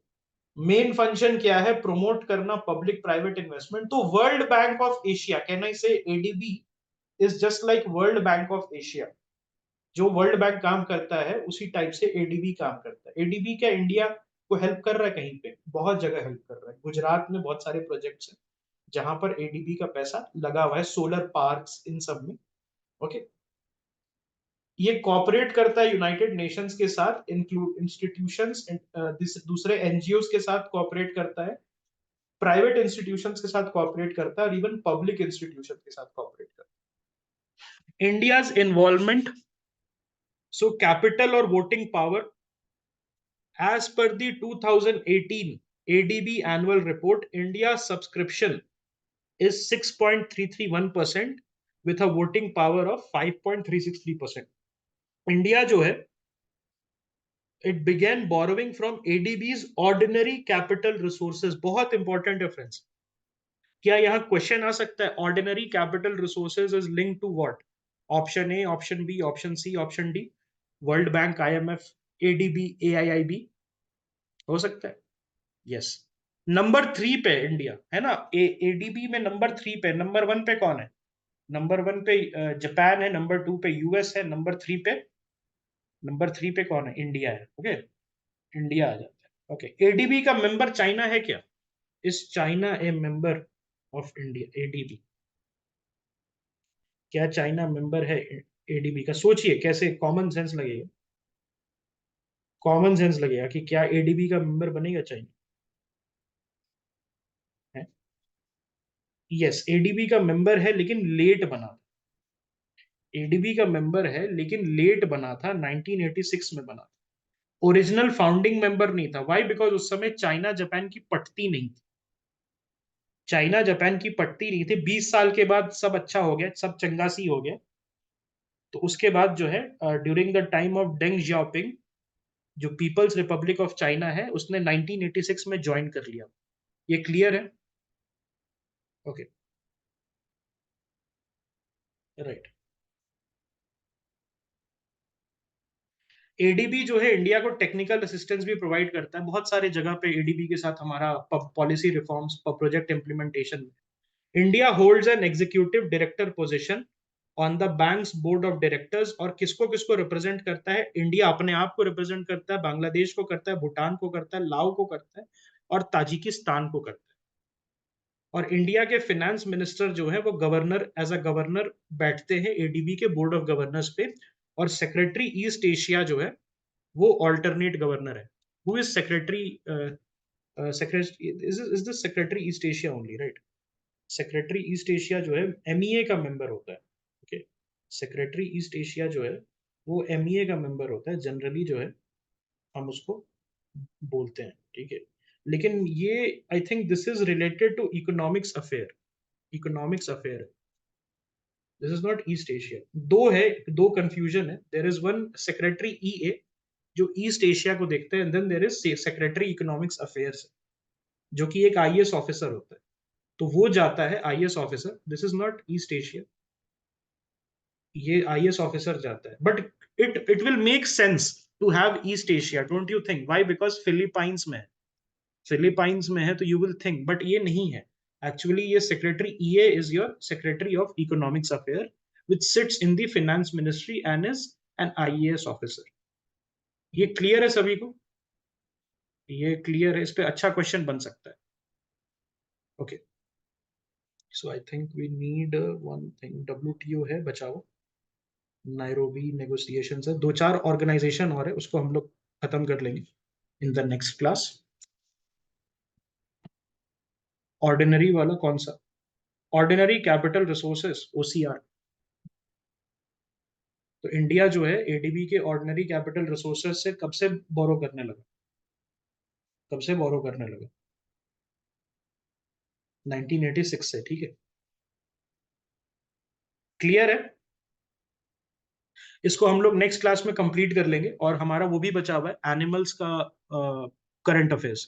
main function क्या है? प्रमोट करना पब्लिक प्राइवेट इन्वेस्टमेंट। तो world bank of Asia, can I say ADB is just like world bank of Asia. जो वर्ल्ड बैंक काम करता है उसी type से ADB काम करता है। ADB क्या इंडिया को हेल्प कर रहा है? कहीं पे बहुत जगह हेल्प कर रहा है। गुजरात में बहुत सारे प्रोजेक्ट्स हैं जहां पर ADB का पैसा लगा हुआ है, सोलर पार्क्स, इन सब में। ओके, ये कॉपरेट करता है यूनाइटेड नेशंस के साथ, इंक्लूड इंस्टीट्यूशंस, दूसरे NGOs के साथ कॉपरेट करता है, प्राइवेट इंस्टीट्यूशंस के साथ कॉपरेट करता है और इवन पब्लिक इंस्टीट्यूशन के साथ कॉपरेट करता है। इंडियाज इन्वॉल्वमेंट, सो कैपिटल और voting power, as per the 2018 ADB annual report, India's subscription is 6.331% with a voting power of 5.363%। India जो है it began borrowing from ADBs ordinary capital resources. बहुत important है friends. क्या यहाँ question आ सकता है ordinary capital resources is link to what? Option A, option B, option C, option D. World bank, IMF, ADB, AIIB. हो सकता है। यस। नंबर 3 पे इंडिया है ना, एडीबी में नंबर 3 पे। नंबर 1 पे कौन है? नंबर 1 पे जापान है, नंबर 2 पे यूएस है, नंबर 3 पे कौन है? इंडिया है। ओके, इंडिया आ जाता है। ओके, एडीबी का मेंबर चाइना है क्या? Is China A member of India ADB? क्या चाइना मेंबर है एडीबी का? सोचिए कैसे कॉमन सेंस लगेगा। कॉमन सेंस लगेगा कि क्या एडीबी का मेंबर बनेगा चाइना? है। यस, एडीबी का मेंबर है लेकिन लेट बना था। एडीबी का मेंबर है लेकिन लेट बना था, 1986 में बना था। ओरिजिनल फाउंडिंग मेंबर नहीं था। व्हाई? बिकॉज उस समय चाइना जापान की पटती नहीं थी। चाइना जापान की पटती नहीं थी। 20 साल के बाद सब अच्छा हो गया, सब चंगासी हो गया। तो उसके बाद जो है, during the time of Deng Xiaoping, जो पीपल्स रिपब्लिक ऑफ चाइना है, उसने 1986 में ज्वाइन कर लिया। ये क्लियर है? Okay, right. एडीबी जो है इंडिया को टेक्निकल असिस्टेंस भी प्रोवाइड करता है बहुत सारे जगह पे। एडीबी के साथ हमारा policy reforms, project implementation. India holds an executive director position on the banks board of directors. और किसको किसको रिप्रेजेंट करता है? इंडिया अपने आप को रिप्रेजेंट करता है, बांग्लादेश को करता है, भूटान को करता है, लाओ को करता है, और ताजिकिस्तान को करता है। और इंडिया के फाइनेंस मिनिस्टर जो है वो गवर्नर, एज अ गवर्नर बैठते हैं एडीबी के बोर्ड ऑफ गवर्नर्स पे। और सेक्रेटरी ईस्ट एशिया जो है वो ऑल्टरनेट गवर्नर है। Who is secretary? Secretary is the secretary east Asia only, right? Secretary east Asia जो है एमईए का मेंबर होता है। ओके, सेक्रेटरी ईस्ट एशिया जो है वो एमईए का मेंबर होता है जनरली, जो है हम उसको बोलते हैं। ठीक है, लेकिन ये I think this is related to economics affair. Economics affair, this is not East Asia. दो है, दो कंफ्यूजन है। There is one secretary EA जो ईस्ट एशिया को देखते हैं, and then there is secretary economics affairs जो कि एक आईएएस ऑफिसर होता है। तो वो जाता है IAS officer, this is not East Asia. ये आईएएस ऑफिसर जाता है, but it will make sense to have East Asia, don't you think? Why? Because Philippines में है। फिलीपाइंस में है तो यू विल थिंक, बट ये नहीं है। एक्चुअली ये secretary EA is your secretary of economics affair, which sits in the finance ministry and is an IAS officer. ये क्लियर है सभी को? ये क्लियर है? इस पे अच्छा क्वेश्चन बन सकता है। Okay, so I think we need one thing. WTO है बचाओ, नायरोबी नेगोशिएशन है, दो चार ऑर्गेनाइजेशन और है, उसको हम लोग खत्म कर लेंगे in the next class. Ordinary वाला कौन सा? Ordinary capital resources, OCR. तो इंडिया जो है एडीबी के ऑर्डिनरी कैपिटल रिसोर्सेस से कब से बोरो करने लगा? कब से बोरो करने लगा? 1986 से। ठीक है, क्लियर है? इसको हम लोग नेक्स्ट क्लास में कंप्लीट कर लेंगे। और हमारा वो भी बचा हुआ है एनिमल्स का करंट अफेयर्स।